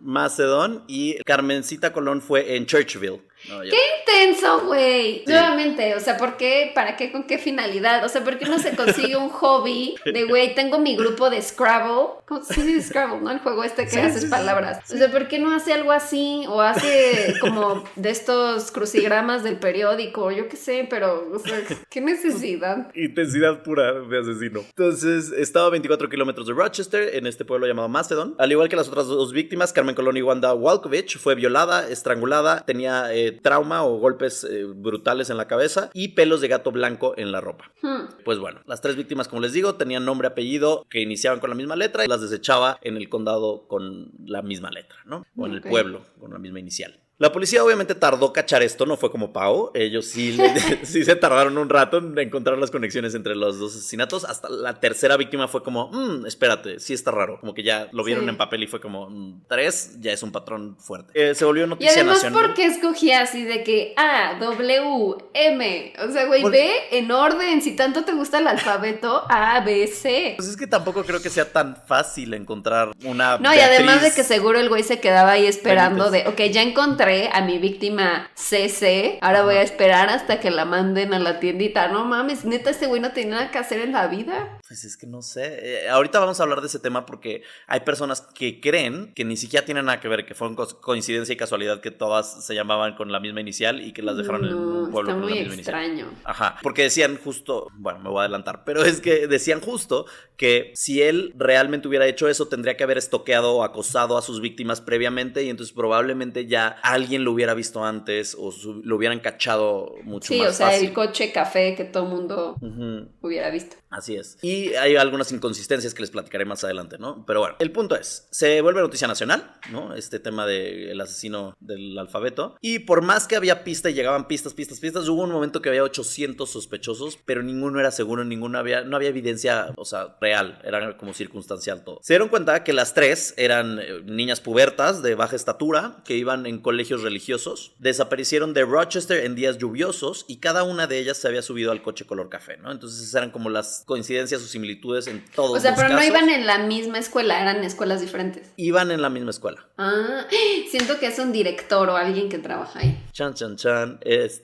Macedon, y Carmencita Colón fue en Churchville. No, ¡qué intenso, güey! Sí. Nuevamente, o sea, ¿por qué? ¿Para qué? ¿Con qué finalidad? O sea, ¿por qué no se consigue un hobby de, güey, tengo mi grupo de Scrabble? Sí, Scrabble, ¿no? El juego que haces palabras. O sea, ¿por qué no hace algo así? O hace como de estos crucigramas del periódico, yo qué sé, pero, o sea, ¿qué necesidad? Intensidad pura de asesino. Entonces, estaba a 24 kilómetros de Rochester, en este pueblo llamado Macedon. Al igual que las otras dos víctimas, Carmen Colón y Wanda Walkovich, fue violada, estrangulada, tenía trauma o golpes brutales en la cabeza y pelos de gato blanco en la ropa. Pues bueno, las tres víctimas, como les digo, tenían nombre, apellido que iniciaban con la misma letra y las desechaba en el condado con la misma letra, ¿no? O en el pueblo con la misma inicial. La policía obviamente tardó cachar esto, no fue como Pau. Ellos sí se tardaron un rato en encontrar las conexiones entre los dos asesinatos. Hasta la tercera víctima fue como, espérate, sí está raro. Como que ya lo vieron en papel y fue como, 3 ya es un patrón fuerte. Se volvió noticia nacional. Y además, ¿por qué escogía así de que A, W, M? O sea, güey, ve en orden. Si tanto te gusta el alfabeto, A, B, C. Pues es que tampoco creo que sea tan fácil encontrar una No, Beatriz, y además de que seguro el güey se quedaba ahí esperando ok, ya encontré a mi víctima CC, ahora voy a esperar hasta que la manden a la tiendita. No mames, neta, este güey no tenía nada que hacer en la vida. Pues es que no sé, ahorita vamos a hablar de ese tema porque hay personas que creen que ni siquiera tienen nada que ver, que fueron coincidencia y casualidad que todas se llamaban con la misma inicial y que las dejaron en un pueblo con la misma extraño. Inicial. Ajá, porque decían justo, bueno, me voy a adelantar, pero es que decían justo que si él realmente hubiera hecho eso, tendría que haber estoqueado o acosado a sus víctimas previamente y entonces probablemente ya alguien lo hubiera visto antes o lo hubieran cachado mucho más fácil. Sí, o sea, el coche café que todo mundo hubiera visto. Así es. Y hay algunas inconsistencias que les platicaré más adelante, ¿no? Pero bueno, el punto es, se vuelve noticia nacional, ¿no? Este tema del asesino del alfabeto. Y por más que había pista y llegaban pistas, hubo un momento que había 800 sospechosos, pero ninguno era seguro, no había evidencia, o sea, real, era como circunstancial todo. Se dieron cuenta que las tres eran niñas pubertas de baja estatura que iban en colegios religiosos, desaparecieron de Rochester en días lluviosos y cada una de ellas se había subido al coche color café, ¿no? Entonces esas eran como las coincidencias o similitudes en todos los casos. O sea, pero no iban en la misma escuela, eran escuelas diferentes. Iban en la misma escuela. Ah, siento que es un director o alguien que trabaja ahí. Chan.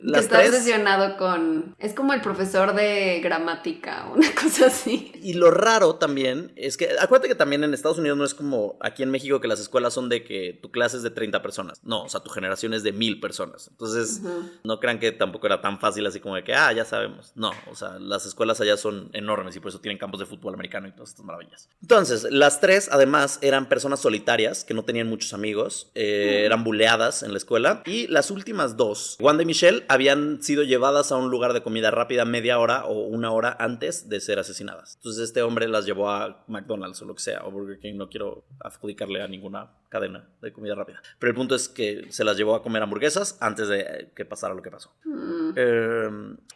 Las está obsesionado con... Es como el profesor de gramática, una cosa así. Y lo raro también es que, acuérdate que también en Estados Unidos no es como aquí en México que las escuelas son de que tu clase es de 30 personas. No, o sea, tu generación es de 1000 personas. Entonces, no crean que tampoco era tan fácil así como de que, ya sabemos. No, o sea, las escuelas allá son enormes y por eso tienen campos de fútbol americano y todas estas maravillas. Entonces, las tres además eran personas solitarias que no tenían muchos amigos, eran buleadas en la escuela y las últimas dos, Wanda y Michelle, habían sido llevadas a un lugar de comida rápida media hora o una hora antes de ser asesinadas. Entonces este hombre las llevó a McDonald's o lo que sea, o Burger King, no quiero adjudicarle a ninguna cadena de comida rápida, pero el punto es que se las llevó a comer hamburguesas antes de que pasara lo que pasó.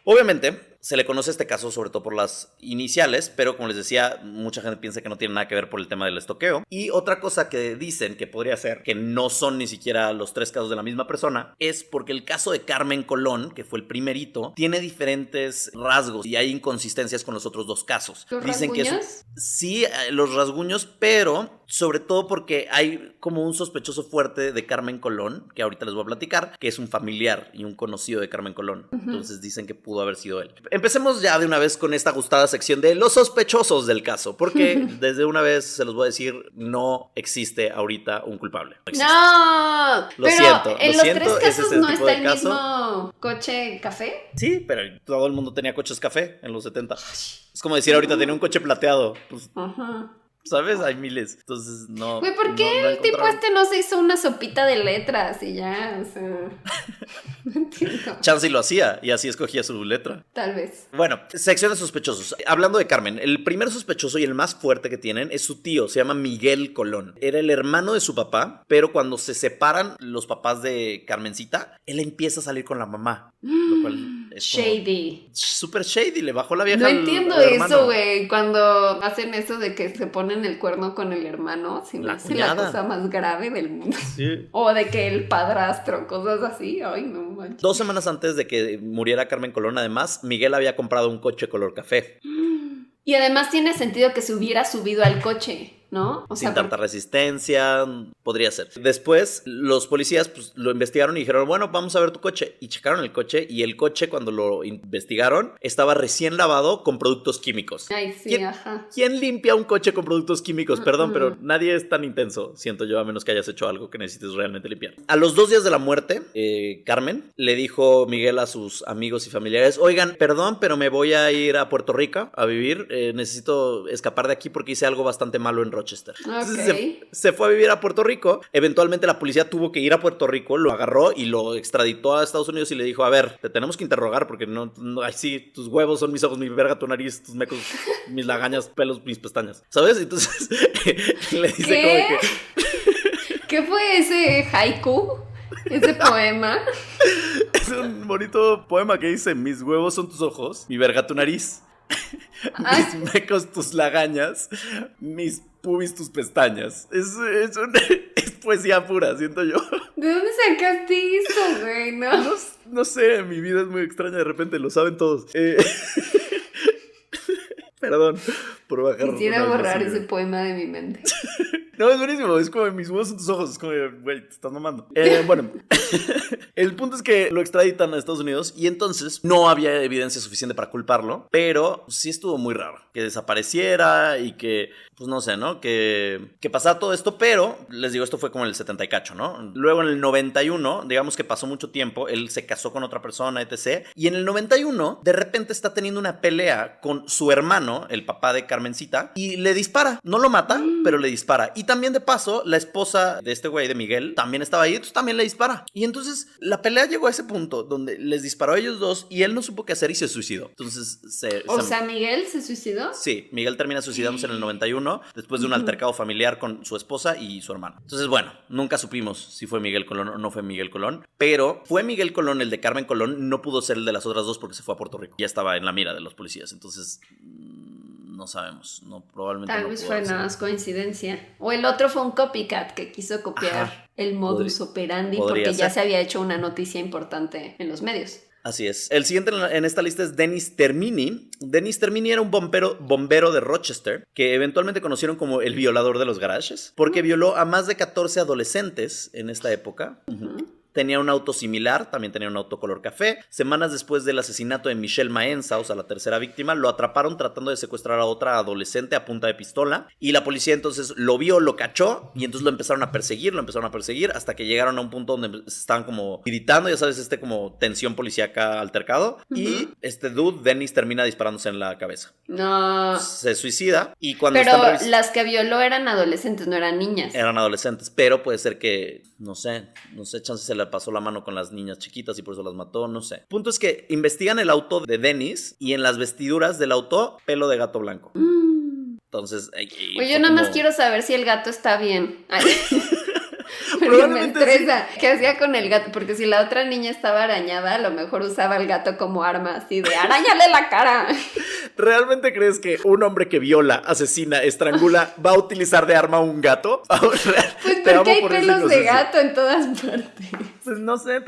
Obviamente se le conoce este caso sobre todo por las iniciales, pero como les decía, mucha gente piensa que no tiene nada que ver por el tema del estoqueo. Y otra cosa que dicen que podría ser que no son ni siquiera los tres casos de la misma persona es porque el caso de Carmen Colón, que fue el primerito, tiene diferentes rasgos y hay inconsistencias con los otros dos casos. ¿Los dicen rasguños? Que sí, los rasguños, pero sobre todo porque hay como un sospechoso fuerte de Carmen Colón, que ahorita les voy a platicar, que es un familiar y un conocido de Carmen Colón. Entonces dicen que pudo haber sido él. Empecemos ya de una vez con esta gustada sección de los sospechosos del caso, porque desde una vez se los voy a decir, no existe ahorita un culpable. No, lo siento. En los tres casos no está el mismo coche café. Sí, pero todo el mundo tenía coches café en los 70. Es como decir ahorita tenía un coche plateado. Pues, ¿sabes? Hay miles. Entonces, no. Güey, ¿por qué no el tipo encontraron. no se hizo una sopita de letras y ya? O sea, no entiendo. Chance lo hacía y así escogía su letra. Tal vez. Bueno, sección de sospechosos. Hablando de Carmen, el primer sospechoso y el más fuerte que tienen es su tío, se llama Miguel Colón. Era el hermano de su papá, pero cuando se separan los papás de Carmencita, él empieza a salir con la mamá. Lo cual es como Shady. súper shady, le bajó la vieja No al entiendo hermano. eso, güey. Cuando hacen eso de que se ponen el cuerno con el hermano, si me La hace la cuñada. cosa más grave del mundo. Sí. O de que el padrastro, cosas así. Ay, no manches. 2 semanas antes de que muriera Carmen Colón, además, Miguel había comprado un coche color café. Y además tiene sentido que se hubiera subido al coche, ¿no? O Sin sea, tanta resistencia, podría ser. Después, los policías pues, lo investigaron y dijeron, bueno, vamos a ver tu coche. Y checaron el coche, y el coche, cuando lo investigaron, estaba recién lavado con productos químicos. Ay, sí, ¿Quién, ajá. quién limpia un coche con productos químicos? Perdón, pero nadie es tan intenso, siento yo, a menos que hayas hecho algo que necesites realmente limpiar. A los 2 días de la muerte, Carmen le dijo Miguel a sus amigos y familiares, oigan, perdón, pero me voy a ir a Puerto Rico a vivir. Necesito escapar de aquí porque hice algo bastante malo en Rochester. Entonces, Ok. se fue a vivir a Puerto Rico. Eventualmente la policía tuvo que ir a Puerto Rico, lo agarró y lo extraditó a Estados Unidos y le dijo, a ver, te tenemos que interrogar porque no ay, sí, tus huevos son mis ojos, mi verga, tu nariz, tus mecos, mis lagañas, pelos, mis pestañas, ¿sabes? Entonces le dice ¿Qué? como que ¿Qué fue ese haiku? Ese poema. es un bonito poema que dice, mis huevos son tus ojos, mi verga, tu nariz, Ay. mis mecos, tus lagañas, mis pubis, tus pestañas. Es poesía pura, siento yo. ¿De dónde sacaste eso, güey? No. No sé, mi vida es muy extraña, de repente lo saben todos. Perdón por bajar. Quisiera una vez borrar así, ese güey. poema de mi mente. No, es buenísimo, es como mis huevos en tus ojos, es como, güey, te estás mamando. Bueno, el punto es que lo extraditan a Estados Unidos y entonces no había evidencia suficiente para culparlo, pero sí estuvo muy raro que desapareciera y que, pues no sé, ¿no? Que pasara todo esto, pero les digo, esto fue como en el 70 y cacho, ¿no? Luego en el 91, digamos que pasó mucho tiempo, él se casó con otra persona, etc. Y en el 91, de repente está teniendo una pelea con su hermano, el papá de Carmencita, y le dispara. No lo mata, pero le dispara. Y también de paso, la esposa de este güey, de Miguel, también estaba ahí, entonces también le dispara. Y entonces la pelea llegó a ese punto donde les disparó a ellos dos y él no supo qué hacer y se suicidó. Entonces O sea, ¿Miguel se suicidó? Sí, Miguel termina suicidándose en el 91 después de un altercado familiar con su esposa y su hermano. Entonces, bueno, nunca supimos si fue Miguel Colón o no fue Miguel Colón, pero fue Miguel Colón, el de Carmen Colón, no pudo ser el de las otras dos porque se fue a Puerto Rico. Ya estaba en la mira de los policías, entonces no sabemos, no, probablemente Tal no vez pudo fue haber nada sido. más coincidencia. O el otro fue un copycat que quiso copiar Ajá. el modus operandi podría porque ya ser. se había hecho una noticia importante en los medios. Así es. El siguiente en esta lista es Dennis Termini. Dennis Termini era un bombero de Rochester que eventualmente conocieron como el violador de los garajes porque violó a más de 14 adolescentes en esta época. Tenía un auto similar, también tenía un auto color café. Semanas después del asesinato de Michelle Maenza, o sea, la tercera víctima, lo atraparon tratando de secuestrar a otra adolescente a punta de pistola. Y la policía entonces lo vio, lo cachó y entonces lo empezaron a perseguir hasta que llegaron a un punto donde estaban como gritando, ya sabes, como tensión policíaca altercado. Y este dude, Dennis, termina disparándose en la cabeza. No. Se suicida y cuando Pero están las que violó eran adolescentes, no eran niñas. eran adolescentes, pero puede ser que, no sé, chance se le pasó la mano con las niñas chiquitas y por eso las mató, no sé. Punto es que investigan el auto de Dennis y en las vestiduras del auto, pelo de gato blanco. Entonces, Pues yo nada más quiero saber si el gato está bien. Ay. Porque me Probablemente estresa. ¿Qué hacía con el gato? Porque si la otra niña estaba arañada, a lo mejor usaba el gato como arma, así de arañale la cara. ¿Realmente crees que un hombre que viola, asesina, estrangula va a utilizar de arma a un gato? Pues Te amo porque hay por esa pelos de inocencia. gato en todas partes. Pues no sé,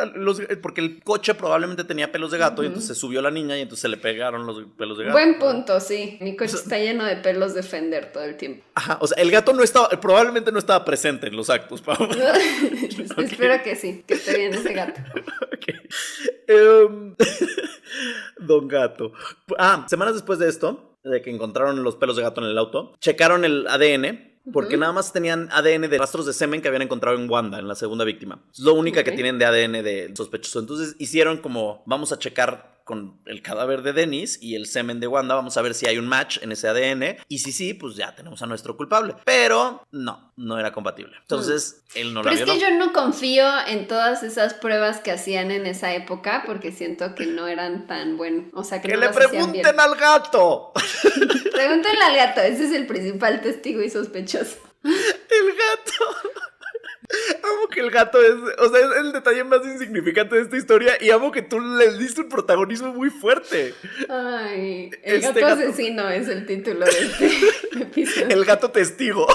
porque el coche probablemente tenía pelos de gato y entonces se subió la niña y entonces se le pegaron los pelos de gato. Buen punto, sí. Mi coche está lleno de pelos de Fender todo el tiempo. Ajá, o sea, el gato probablemente no estaba presente en los actos, Pau. Espero que sí, que esté bien ese gato. Ok. Don Gato. Semanas después de esto, de que encontraron los pelos de gato en el auto, checaron el ADN. Porque nada más tenían ADN de rastros de semen que habían encontrado en Wanda, en la segunda víctima. Es lo única que tienen de ADN de sospechoso. Entonces hicieron como, vamos a checar con el cadáver de Dennis y el semen de Wanda. Vamos a ver si hay un match en ese ADN. Y si sí, pues ya tenemos a nuestro culpable. Pero no era compatible. Entonces, él no la violó. Pero es que yo no confío en todas esas pruebas que hacían en esa época porque siento que no eran tan buenos. O sea, que no le pregunten al gato. Pregúntenle al gato. Ese es el principal testigo y sospechoso. El gato. Amo que el gato es el detalle más insignificante de esta historia y amo que tú le diste un protagonismo muy fuerte. Ay, el gato asesino es el título de este episodio. El gato testigo.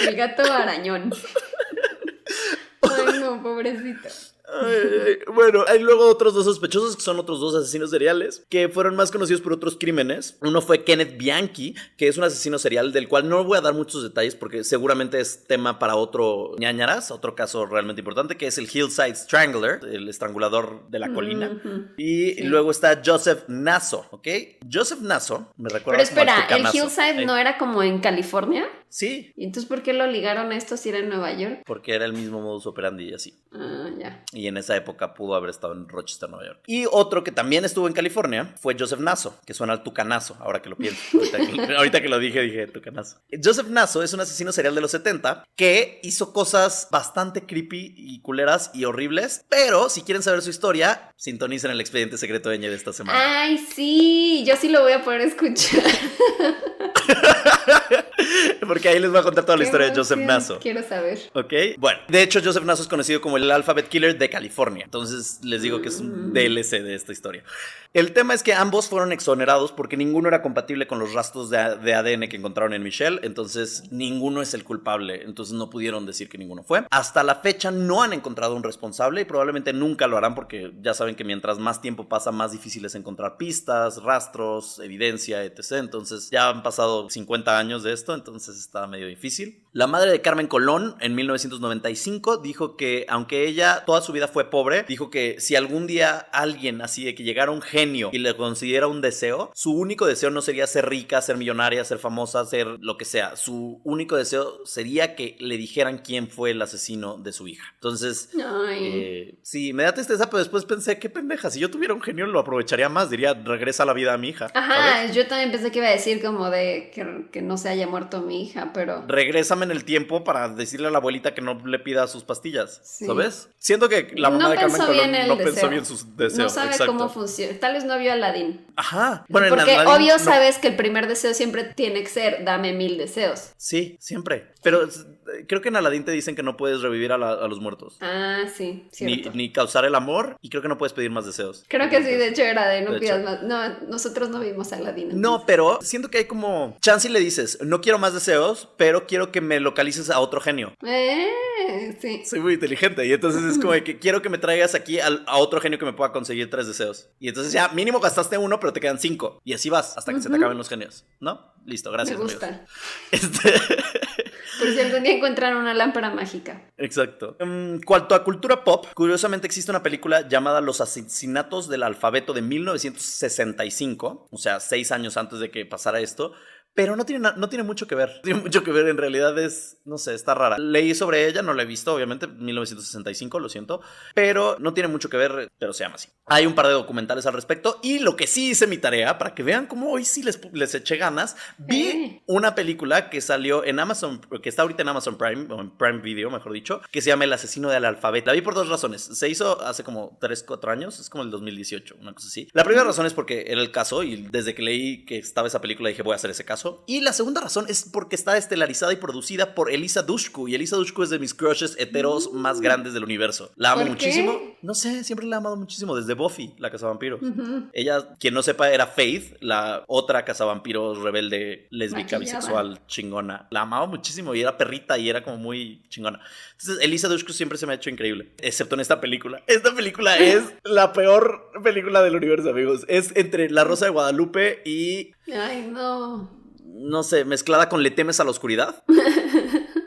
El gato arañón. Ay, no, pobrecito. Bueno, hay luego otros dos sospechosos que son otros dos asesinos seriales que fueron más conocidos por otros crímenes. Uno fue Kenneth Bianchi, que es un asesino serial del cual no voy a dar muchos detalles porque seguramente es tema para otro ñañaras, otro caso realmente importante, que es el Hillside Strangler, el estrangulador de la colina. Y sí. Luego está Joseph Nasso, ¿ok? Joseph Nasso me recuerda. Pero espera, ¿el Hillside no era como en California? Sí. ¿Y entonces por qué lo ligaron a esto si era en Nueva York? Porque era el mismo modus operandi y así. Ah, ya. Y en esa época pudo haber estado en Rochester, Nueva York. Y otro que también estuvo en California fue Joseph Nasso, que suena al tucanazo, ahora que lo pienso. Ahorita que lo dije tucanazo. Joseph Nasso es un asesino serial de los 70 que hizo cosas bastante creepy y culeras y horribles, pero si quieren saber su historia, sintonicen el expediente secreto de Ñe de esta semana. Ay, sí, yo sí lo voy a poder escuchar. Porque ahí les voy a contar toda la historia de Joseph Nasso. Quiero saber. Ok, bueno, de hecho Joseph Nasso es conocido como el Alphabet Killer de California. Entonces les digo que es un DLC de esta historia. El tema es que ambos fueron exonerados porque ninguno era compatible con los rastros de ADN que encontraron en Michelle. Entonces ninguno es el culpable. Entonces no pudieron decir que ninguno fue. Hasta la fecha no han encontrado un responsable y probablemente nunca lo harán porque ya saben que mientras más tiempo pasa, más difícil es encontrar pistas, rastros, evidencia, etc. Entonces ya han pasado 50 años de esto, entonces está medio difícil. La madre de Carmen Colón en 1995 dijo que aunque ella toda su vida fue pobre, dijo que si algún día alguien así de que llegara un genio y le considera un deseo, su único deseo no sería ser rica, ser millonaria, ser famosa, ser lo que sea. Su único deseo sería que le dijeran quién fue el asesino de su hija. Entonces, sí, me da tristeza, pero después pensé, qué pendeja, si yo tuviera un genio lo aprovecharía más, diría, regresa la vida a mi hija. Ajá, ¿sabes? Yo también pensé que iba a decir como de que no se haya muerto mi hija, pero... Regrésame en el tiempo para decirle a la abuelita que no le pida sus pastillas, sí. ¿Sabes? Siento que la mamá de Carmen Colón no pensó bien sus deseos. No sabe cómo funciona, tal vez no vio a Aladdin. Ajá. Bueno, porque en Aladdin, obvio sabes que el primer deseo siempre tiene que ser dame 1000 deseos. Sí, siempre. Pero creo que en Aladdin te dicen que no puedes revivir a los muertos. Ah, sí, cierto. Ni causar el amor y creo que no puedes pedir más deseos. Creo que sí, de hecho era de no pidas más. No, nosotros no vimos a Aladdin. Entonces. No, pero siento que hay como... Chance le dices, no quiero más deseos, pero quiero que me localices a otro genio. Sí. Soy muy inteligente y entonces es como de que quiero que me traigas aquí a otro genio que me pueda conseguir 3 deseos. Y entonces ya mínimo gastaste 1, pero te quedan 5. Y así vas hasta que se te acaben los genios, ¿no? Listo, gracias. Me gusta. Amigos. Por si algún día encuentran una lámpara mágica. Exacto. En cuanto a cultura pop, curiosamente existe una película llamada Los Asesinatos del Alfabeto de 1965, o sea, 6 años antes de que pasara esto. Pero no tiene mucho que ver. Tiene mucho que ver, en realidad es, no sé, está rara. Leí sobre ella, no la he visto, obviamente, 1965, lo siento. Pero no tiene mucho que ver, pero se llama así. Hay un par de documentales al respecto. Y lo que sí hice mi tarea, para que vean cómo hoy sí les eché ganas, vi una película que salió en Amazon, que está ahorita en Amazon Prime, o en Prime Video, mejor dicho, que se llama El Asesino del Alfabeto. La vi por 2 razones. Se hizo hace como 3, 4 años, es como el 2018, una cosa así. La primera razón es porque era el caso, y desde que leí que estaba esa película dije, voy a hacer ese caso. Y la segunda razón es porque está estelarizada y producida por Elisa Dushku. Y Elisa Dushku es de mis crushes heteros más grandes del universo. La amo muchísimo. No sé, siempre la he amado muchísimo. Desde Buffy, la cazavampiros. Ella, quien no sepa, era Faith, la otra cazavampiros rebelde, lésbica, bisexual, chingona. La amaba muchísimo y era perrita y era como muy chingona. Entonces, Elisa Dushku siempre se me ha hecho increíble. Excepto en esta película. Esta película es la peor película del universo, amigos. Es entre La Rosa de Guadalupe y... Ay, no. No sé, mezclada con Le temes a la oscuridad.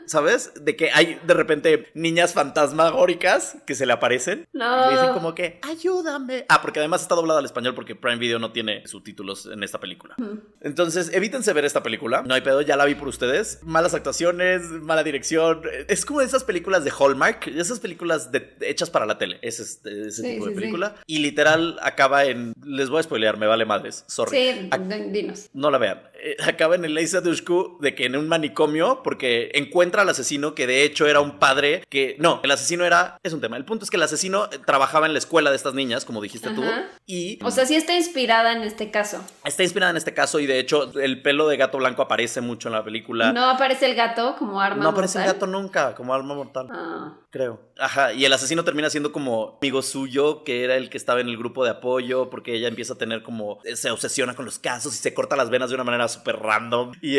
¿sabes? De que hay de repente niñas fantasmagóricas que se le aparecen. No. Y dicen como que, ayúdame. Porque además está doblada al español porque Prime Video no tiene subtítulos en esta película. Entonces, evítense ver esta película. No hay pedo, ya la vi por ustedes. Malas actuaciones, mala dirección. Es como esas películas de Hallmark, esas películas hechas para la tele. Ese tipo de película. Sí. Y literal acaba en... Les voy a spoilear, me vale madres. Sorry. Sí, dinos. No la vean. Acaba en el Leisa Dushku de que en un manicomio, porque encuentra al asesino que de hecho era un padre que... No, el asesino era... Es un tema. El punto es que el asesino trabajaba en la escuela de estas niñas, como dijiste tú. Y... O sea, sí está inspirada en este caso. Está inspirada en este caso y de hecho el pelo de gato blanco aparece mucho en la película. ¿No aparece el gato como arma mortal? No aparece el gato nunca como arma mortal. Creo. Ajá, y el asesino termina siendo como amigo suyo, que era el que estaba en el grupo de apoyo, porque ella empieza a tener como... Se obsesiona con los casos y se corta las venas de una manera súper random. Y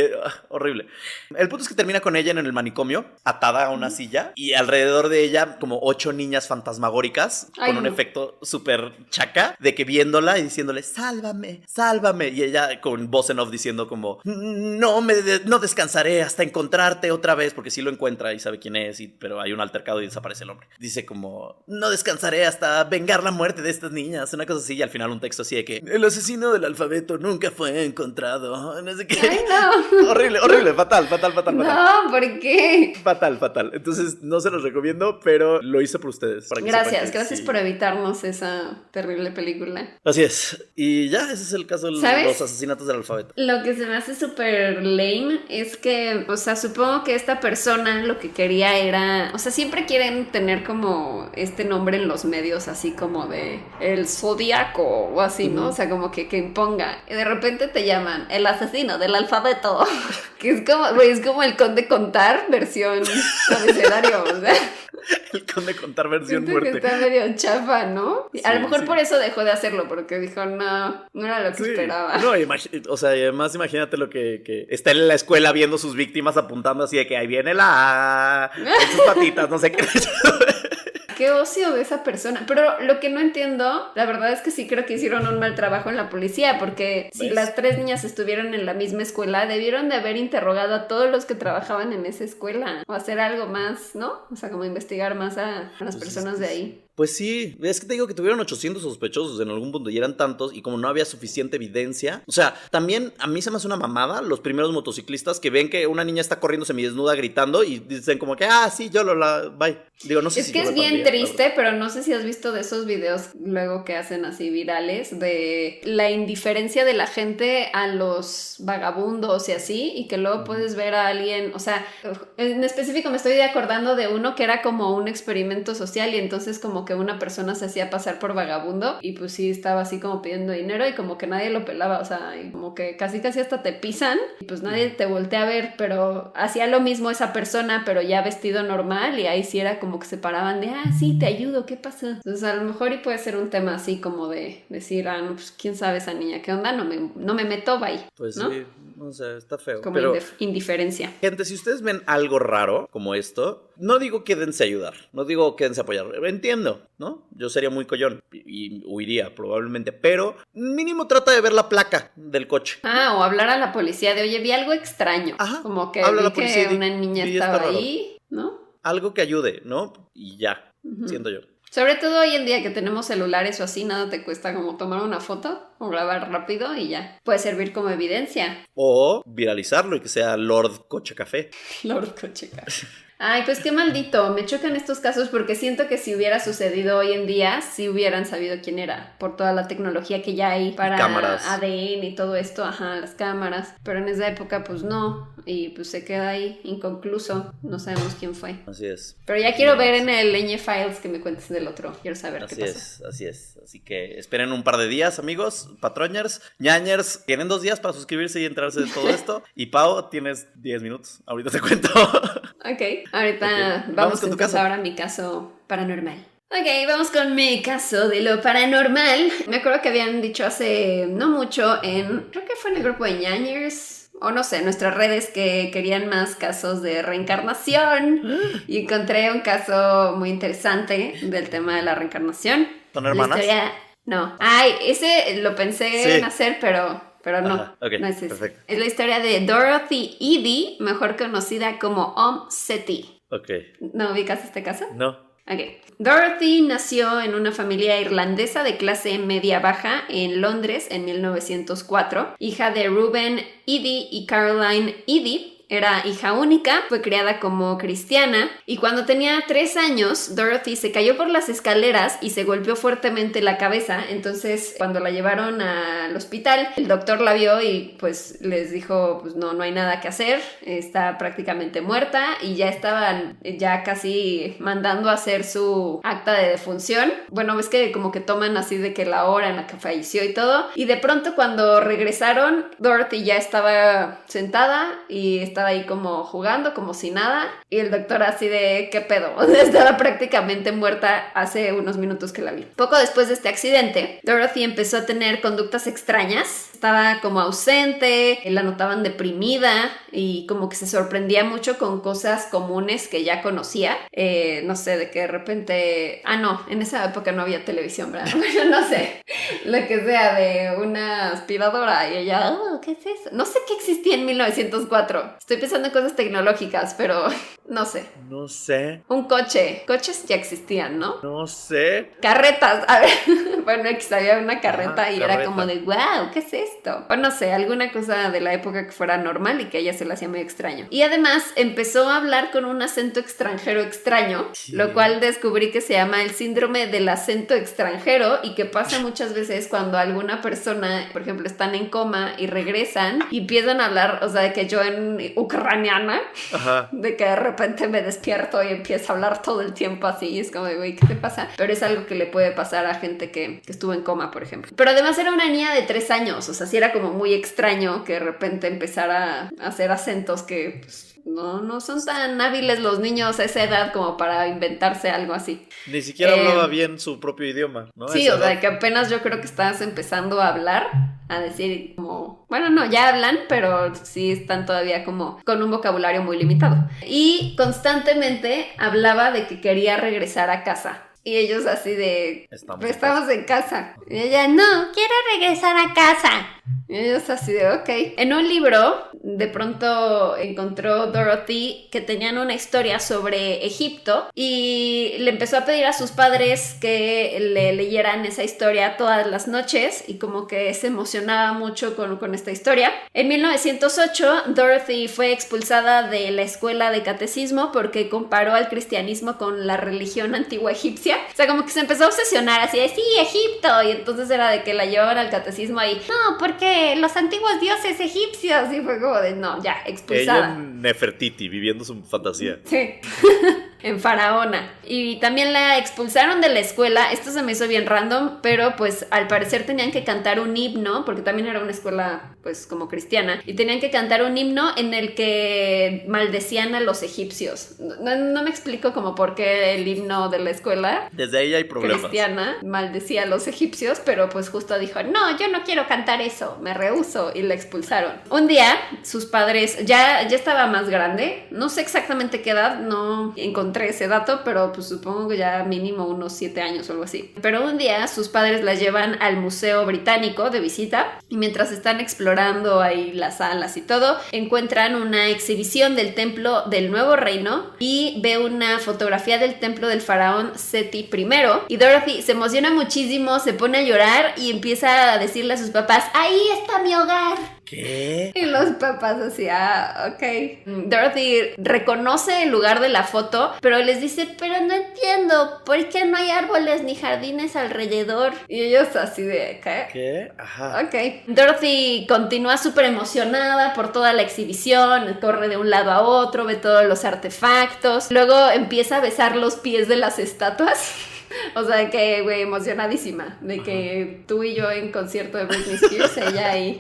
horrible. El punto es que termina con ella en el manicomio, atada a una silla, y alrededor de ella como 8 niñas fantasmagóricas, con un efecto súper chaca, de que viéndola y diciéndole, sálvame, sálvame. Y ella con voz en off diciendo como, no descansaré hasta encontrarte otra vez, porque sí lo encuentra y sabe quién es, pero hay un altercado y desaparece el hombre. Dice como, no descansaré hasta vengar la muerte de estas niñas, una cosa así, y al final un texto así de que el asesino del alfabeto nunca fue encontrado, no sé qué. Ay, no. Horrible, fatal. No, ¿por qué? Fatal. Entonces no se los recomiendo, pero lo hice por ustedes. Para que gracias por evitarnos esa terrible película. Así es. Y ya, ese es el caso de los asesinatos del alfabeto. Lo que se me hace súper lame es que, o sea, supongo que esta persona lo que quería era, o sea, siempre quieren tener como este nombre en los medios, así como de el Zodíaco o así, ¿no? O sea, como que imponga. Y de repente te llaman el asesino del alfabeto, que es como, güey, es como el Conde Contar versión abecedario, o sea. El Conde Contar versión Siento muerte. Que está medio chafa, ¿no? Sí, a lo mejor por eso dejó de hacerlo, porque dijo, no era lo que esperaba. No, o sea, además imagínate lo que está en la escuela viendo sus víctimas apuntando así de que ahí viene con sus patitas, no sé qué. Qué ocio de esa persona. Pero lo que no entiendo, la verdad es que sí creo que hicieron un mal trabajo en la policía, porque si las 3 niñas estuvieron en la misma escuela, debieron de haber interrogado a todos los que trabajaban en esa escuela, o hacer algo más, ¿no? O sea, como investigar más a las personas de ahí. Pues sí, es que te digo que tuvieron 800 sospechosos en algún punto y eran tantos, y como no había suficiente evidencia, o sea, también a mí se me hace una mamada los primeros motociclistas que ven que una niña está corriendo semidesnuda gritando y dicen como que, sí, bye. Digo, no sé si... Es que es bien triste, pero no sé si has visto de esos videos luego que hacen así virales de la indiferencia de la gente a los vagabundos y así, y que luego puedes ver a alguien, o sea, en específico me estoy acordando de uno que era como un experimento social y entonces como que una persona se hacía pasar por vagabundo y pues sí estaba así como pidiendo dinero y como que nadie lo pelaba, o sea, y como que casi hasta te pisan y pues nadie te voltea a ver, pero hacía lo mismo esa persona, pero ya vestido normal, y ahí sí era como que se paraban de, sí, te ayudo, ¿qué pasa? Entonces a lo mejor y puede ser un tema así como de decir, no, pues quién sabe esa niña, ¿qué onda? No me meto, bye. Pues ¿no? Sí, no sé, está feo. Como pero, indiferencia. Gente, si ustedes ven algo raro como esto, no digo quédense a ayudar, no digo quédense a apoyar, entiendo, ¿no? Yo sería muy collón y huiría probablemente, pero mínimo trata de ver la placa del coche. O hablar a la policía de, oye, vi algo extraño. Ajá, como que habla vi a la policía que una niña estaba ahí, ¿no? Algo que ayude, ¿no? Y ya, siento yo. Sobre todo hoy en día que tenemos celulares o así, nada te cuesta como tomar una foto o grabar rápido y ya. Puede servir como evidencia. O viralizarlo y que sea Lord Coche Café. Lord Coche Café. Ay, pues qué maldito, me chocan estos casos porque siento que si hubiera sucedido hoy en día, sí hubieran sabido quién era, por toda la tecnología que ya hay para cámaras. ADN y todo esto, las cámaras, pero en esa época pues no, y pues se queda ahí inconcluso, no sabemos quién fue. Así es. Pero ya quiero ver en el Ñ Files que me cuentes del otro, quiero saber qué pasó. Así es, así que esperen un par de días, amigos, patroñers, ñañers, tienen 2 días para suscribirse y enterarse de todo esto, y Pau, tienes 10 minutos, ahorita te cuento. Ok. Ahorita vamos con entonces ahora a mi caso paranormal. Ok, vamos con mi caso de lo paranormal. Me acuerdo que habían dicho hace no mucho creo que fue en el grupo de ñañers, o no sé, nuestras redes, que querían más casos de reencarnación. Y encontré un caso muy interesante del tema de la reencarnación. ¿Son hermanas? No. Ese lo pensé en hacer, pero pero no, okay, no es eso. Perfecto. Es la historia de Dorothy Edie, mejor conocida como Seti. Ok. ¿No ubicas este caso? No. Ok. Dorothy nació en una familia irlandesa de clase media-baja en Londres en 1904, hija de Reuben Edie y Caroline Edie. Era hija única, fue criada como cristiana y cuando tenía 3 años, Dorothy se cayó por las escaleras y se golpeó fuertemente la cabeza. Entonces, cuando la llevaron al hospital, el doctor la vio y pues les dijo, pues no hay nada que hacer, está prácticamente muerta y ya estaban ya casi mandando a hacer su acta de defunción. Bueno, ves que como que toman así de que la hora en la que falleció y todo. Y de pronto cuando regresaron, Dorothy ya estaba sentada y estaba ahí como jugando, como si nada, y el doctor así de ¿qué pedo? O sea, estaba prácticamente muerta hace unos minutos que la vi. Poco después de este accidente, Dorothy empezó a tener conductas extrañas, estaba como ausente, la notaban deprimida y como que se sorprendía mucho con cosas comunes que ya conocía, no sé, de que de repente, no, en esa época no había televisión, ¿verdad? Bueno, no sé, lo que sea, de una aspiradora y ella, ¿qué es eso? No sé qué existía en 1904. Estoy pensando en cosas tecnológicas, pero no sé. No sé. Un coche. Coches ya existían, ¿no? No sé. Carretas. A ver, bueno, había una carreta. Ajá, y carreta. Era como de, wow, ¿qué es esto? O no sé, alguna cosa de la época que fuera normal y que a ella se le hacía muy extraño. Y además empezó a hablar con un acento extranjero extraño, sí. Lo cual descubrí que se llama el síndrome del acento extranjero y que pasa muchas veces cuando alguna persona, por ejemplo, están en coma y regresan y empiezan a hablar, o sea, de que yo en ucraniana, ajá, de que de repente me despierto y empiezo a hablar todo el tiempo así y es como, güey, ¿qué te pasa? Pero es algo que le puede pasar a gente que estuvo en coma, por ejemplo. Pero además era una niña de 3 años, o sea, sí era como muy extraño que de repente empezara a hacer acentos que pues, no son tan hábiles los niños a esa edad como para inventarse algo así. Ni siquiera hablaba bien su propio idioma, ¿no? Sí, o sea, que apenas yo creo que estás empezando a hablar, a decir como, bueno, no, ya hablan, pero sí están todavía como con un vocabulario muy limitado. Y constantemente hablaba de que quería regresar a casa. Y ellos así de, estamos en casa. Y ella, no, quiero regresar a casa. Y ellos así de, ok. En un libro, de pronto encontró Dorothy que tenían una historia sobre Egipto y le empezó a pedir a sus padres que le leyeran esa historia todas las noches y como que se emocionaba mucho con esta historia. En 1908, Dorothy fue expulsada de la escuela de catecismo porque comparó al cristianismo con la religión antigua egipcia. O sea, como que se empezó a obsesionar así de, sí, Egipto. Y entonces era de que la llevaban al catecismo y, no, porque los antiguos dioses egipcios. Y fue como de, no, ya, expulsada. Ella en Nefertiti, viviendo su fantasía. Sí. En Faraona. Y también la expulsaron de la escuela. Esto se me hizo bien random, pero pues al parecer tenían que cantar un himno, porque también era una escuela pues como cristiana, y tenían que cantar un himno en el que maldecían a los egipcios. No me explico como por qué el himno de la escuela desde ahí hay problemas cristiana maldecía a los egipcios, pero pues justo dijo, no, yo no quiero cantar eso, me rehúso, y la expulsaron. Un día sus padres, ya estaba más grande, no sé exactamente qué edad, no encontré ese dato, pero pues supongo que ya mínimo unos 7 años o algo así. Pero un día sus padres la llevan al Museo Británico de visita y mientras están explorando ahí las salas y todo, encuentran una exhibición del templo del Nuevo Reino y ve una fotografía del templo del faraón Seti I y Dorothy se emociona muchísimo, se pone a llorar y empieza a decirle a sus papás, ahí está mi hogar. ¿Qué? Y los papás así, ok. Dorothy reconoce el lugar de la foto, pero les dice, pero no entiendo, ¿por qué no hay árboles ni jardines alrededor? Y ellos así de, ¿qué? ¿Qué? Ajá. Ok. Dorothy continúa súper emocionada por toda la exhibición, corre de un lado a otro, ve todos los artefactos, luego empieza a besar los pies de las estatuas. O sea que, güey, emocionadísima de que tú y yo en concierto de Britney Spears, ella ahí.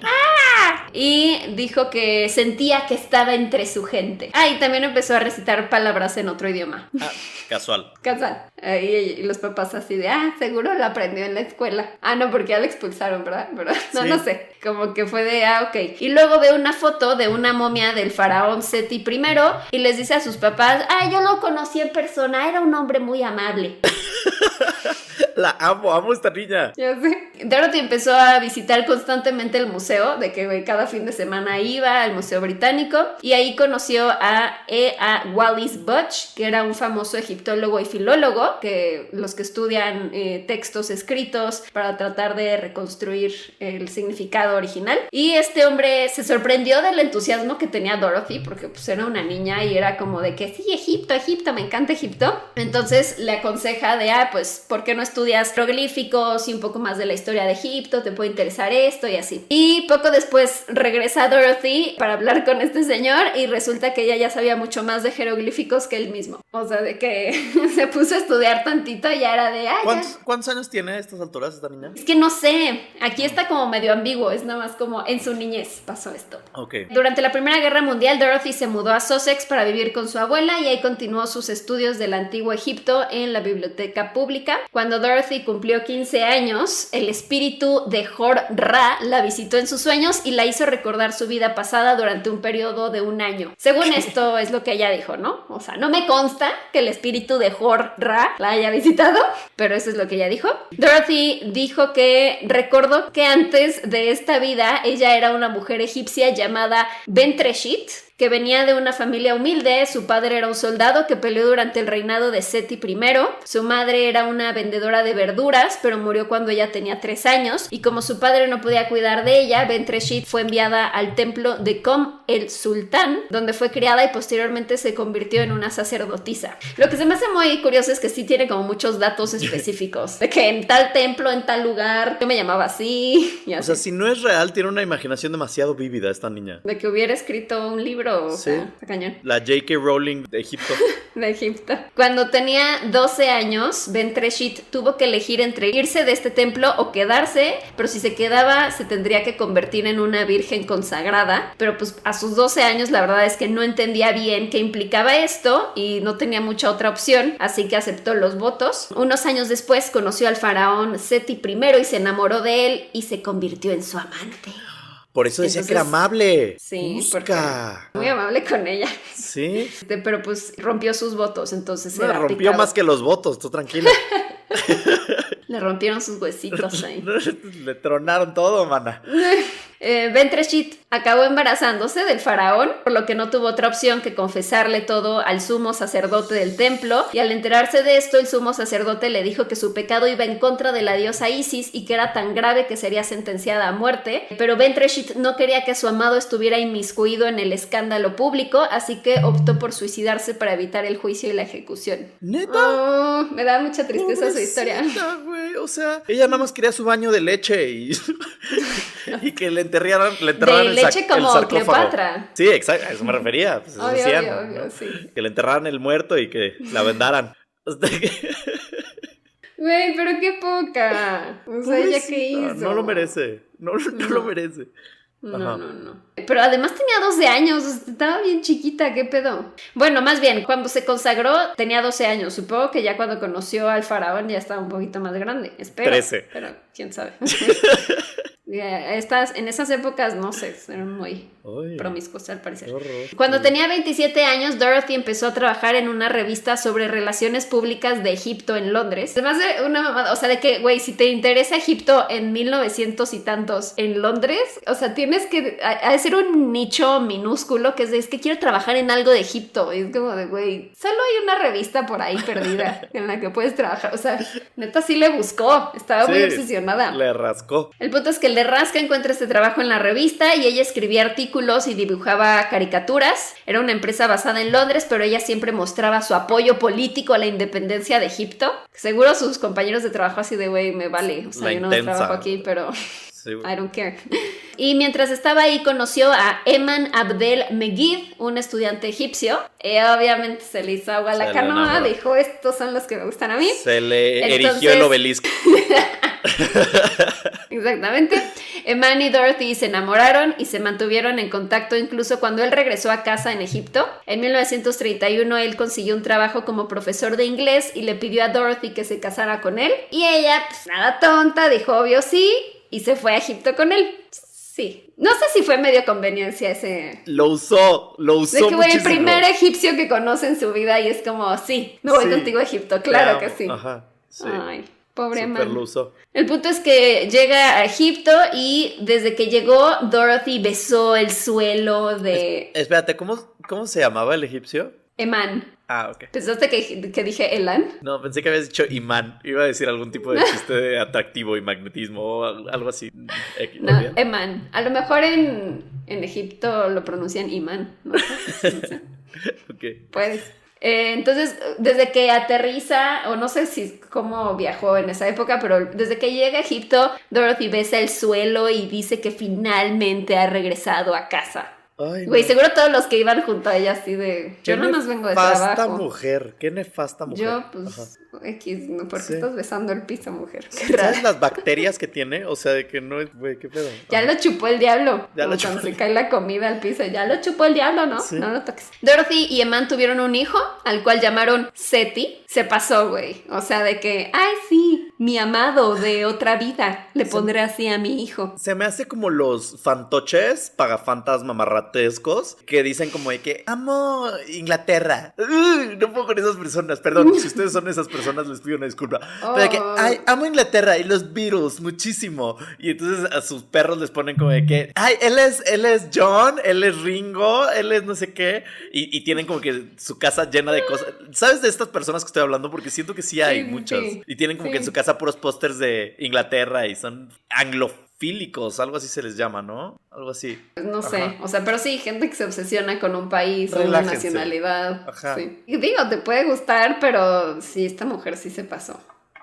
Y dijo que sentía que estaba entre su gente. Y también empezó a recitar palabras en otro idioma. Casual. Y los papás así de, seguro lo aprendió en la escuela. No, porque ya la expulsaron, ¿verdad? No sé. Como que fue de, ok. Y luego ve una foto de una momia del faraón Seti I y les dice a sus papás, yo lo conocí en persona, era un hombre muy amable. La amo esta niña. Ya sé. Dorothy empezó a visitar constantemente el museo, de que güey, cada fin de semana iba al Museo Británico, y ahí conoció a E.A. Wallis Budge, que era un famoso egiptólogo y filólogo, que los que estudian textos escritos para tratar de reconstruir el significado original. Y este hombre se sorprendió del entusiasmo que tenía Dorothy, porque pues era una niña y era como de que sí, Egipto, me encanta Egipto. Entonces le aconseja de, pues, ¿por qué no estudias jeroglíficos y un poco más de la historia de Egipto? Te puede interesar esto y así. Y poco después regresa Dorothy para hablar con este señor y resulta que ella ya sabía mucho más de jeroglíficos que él mismo. O sea, de que se puso a estudiar tantito y ya era de... ¿Cuántos años tiene a estas alturas esta niña? Es que no sé, aquí está como medio ambiguo, es nada más como en su niñez pasó esto. Okay. Durante la Primera Guerra Mundial, Dorothy se mudó a Sussex para vivir con su abuela y ahí continuó sus estudios del antiguo Egipto en la biblioteca pública. Cuando Dorothy cumplió 15 años, el espíritu de Hor-Ra la visitó en sus sueños y la hizo recordar su vida pasada durante un periodo de 1 año. Según esto es lo que ella dijo, ¿no? O sea, no me consta que el espíritu de Hor-Ra la haya visitado, pero eso es lo que ella dijo. Dorothy dijo que recordó que antes de esta vida ella era una mujer egipcia llamada Bentreshit, que venía de una familia humilde. Su padre era un soldado que peleó durante el reinado de Seti I. Su madre era una vendedora de verduras, pero murió cuando ella tenía 3 años. Y como su padre no podía cuidar de ella, Bentreshit fue enviada al templo de Kom el Sultán, donde fue criada y posteriormente se convirtió en una sacerdotisa. Lo que se me hace muy curioso es que sí tiene como muchos datos específicos. De que en tal templo, en tal lugar, yo me llamaba así. Y así. O sea, si no es real, tiene una imaginación demasiado vívida esta niña. De que hubiera escrito un libro. O sí. Sea, está cañón. La J.K. Rowling de Egipto. De Egipto. Cuando tenía 12 años, Bentreshit tuvo que elegir entre irse de este templo o quedarse, pero si se quedaba se tendría que convertir en una virgen consagrada. Pero pues a sus 12 años la verdad es que no entendía bien qué implicaba esto y no tenía mucha otra opción, así que aceptó los votos. Unos años después conoció al faraón Seti I y se enamoró de él y se convirtió en su amante. Por eso decía que era amable. Sí, muy amable con ella. Sí. Pero pues rompió sus votos, entonces era rompió picado. Más que los votos, tú tranquila. Le rompieron sus huesitos ahí. Le tronaron todo, mana. Bentreshit acabó embarazándose del faraón, por lo que no tuvo otra opción que confesarle todo al sumo sacerdote del templo, y al enterarse de esto, el sumo sacerdote le dijo que su pecado iba en contra de la diosa Isis y que era tan grave que sería sentenciada a muerte, pero Bentreshit no quería que su amado estuviera inmiscuido en el escándalo público, así que optó por suicidarse para evitar el juicio y la ejecución. ¿Neta? Me da mucha tristeza su historia. Güey, o sea, ella nada más quería su baño de leche y que le enterraran de leche como Cleopatra. Sí, exacto, a eso me refería. Pues eso decían, obvio, ¿no? Sí. Que le enterraran el muerto y que la vendaran. Güey, pero qué poca. O sea, ¿ella qué hizo? No lo merece. No lo merece. No. Pero además tenía 12 años, estaba bien chiquita, ¿qué pedo? Bueno, más bien, cuando se consagró tenía 12 años. Supongo que ya cuando conoció al faraón ya estaba un poquito más grande. Espero. 13. Pero quién sabe. En esas épocas, no sé, eran muy promiscuos al parecer. Cuando tenía 27 años, Dorothy empezó a trabajar en una revista sobre relaciones públicas de Egipto en Londres. Además de una mamada, o sea, de que, güey, si te interesa Egipto en 1900 y tantos en Londres, o sea, tienes que hacer un nicho minúsculo que es que quiero trabajar en algo de Egipto. Y es como de, güey, solo hay una revista por ahí perdida en la que puedes trabajar. O sea, neta sí le buscó, estaba muy obsesionada. Le rascó. El punto es que le rasca, encuentra este trabajo en la revista y ella escribía artículos y dibujaba caricaturas. Era una empresa basada en Londres, pero ella siempre mostraba su apoyo político a la independencia de Egipto. Seguro sus compañeros de trabajo así de, güey, me vale, o sea, yo no trabajo aquí, pero sí, I don't care. Y mientras estaba ahí conoció a Eman Abdel Megid, un estudiante egipcio. Obviamente se le hizo agua a la canoa, dijo, estos son los que me gustan a mí. Se le erigió el obelisco. Exactamente. Eman y Dorothy se enamoraron y se mantuvieron en contacto incluso cuando él regresó a casa en Egipto. En 1931 él consiguió un trabajo como profesor de inglés y le pidió a Dorothy que se casara con él. Y ella, pues nada tonta, dijo obvio sí y se fue a Egipto con él. Sí. No sé si fue medio conveniencia ese... Lo usó de que, güey, el primer egipcio que conoce en su vida y es como, sí, me voy contigo a Egipto, claro que sí. Ajá, sí. Ay, Pobre Súper man. lo usó. El punto es que llega a Egipto y desde que llegó, Dorothy besó el suelo de Espérate, ¿cómo se llamaba el egipcio? Eman. Ah, ok. ¿Pensaste que dije Elan? No, pensé que habías dicho imán. Iba a decir algún tipo de chiste de atractivo y magnetismo o algo así. No, ¿Olvida? Eman. A lo mejor en Egipto lo pronuncian Imán. No sé. Ok. Puedes. Entonces, desde que aterriza, o no sé si cómo viajó en esa época, pero desde que llega a Egipto, Dorothy besa el suelo y dice que finalmente ha regresado a casa. Ay, Güey, no. seguro todos los que iban junto a ella así de... Yo Qué nada más vengo de nefasta trabajo. mujer, qué nefasta mujer. Yo, Ajá. pues, X, ¿no? ¿Por qué Sí. estás besando el piso, mujer? Qué raro. ¿Sabes las bacterias que tiene? O sea, de que no es, güey, qué pedo. Ya Ajá. lo chupó el diablo. Ya Como lo chupó cuando el- se cae la comida al piso. Ya lo chupó el diablo, ¿no? Sí. No lo toques. Dorothy y Eman tuvieron un hijo, al cual llamaron Seti. Se pasó, güey. O sea, de que, ay, sí, mi amado de otra vida. Le pondré así a mi hijo. Se me hace como los fantoches pagafantas mamarratescos que dicen como de que amo Inglaterra. No puedo con esas personas. Perdón, si ustedes son esas personas les pido una disculpa. Pero de que, ay, amo Inglaterra y los Beatles muchísimo. Y entonces a sus perros les ponen como de que, ay, él es John, él es Ringo, él es no sé qué. Y tienen como que su casa llena de cosas. ¿Sabes de estas personas que estoy hablando? Porque siento que sí hay Sí, muchas. sí. Y tienen como Sí. que en su casa puros pósters de Inglaterra y son anglofílicos, algo así se les llama, ¿no? Algo así. No sé, Ajá. o sea, pero sí, gente que se obsesiona con un país o una Relájense. nacionalidad. Ajá. Sí. Y digo, te puede gustar, pero sí, esta mujer sí se pasó.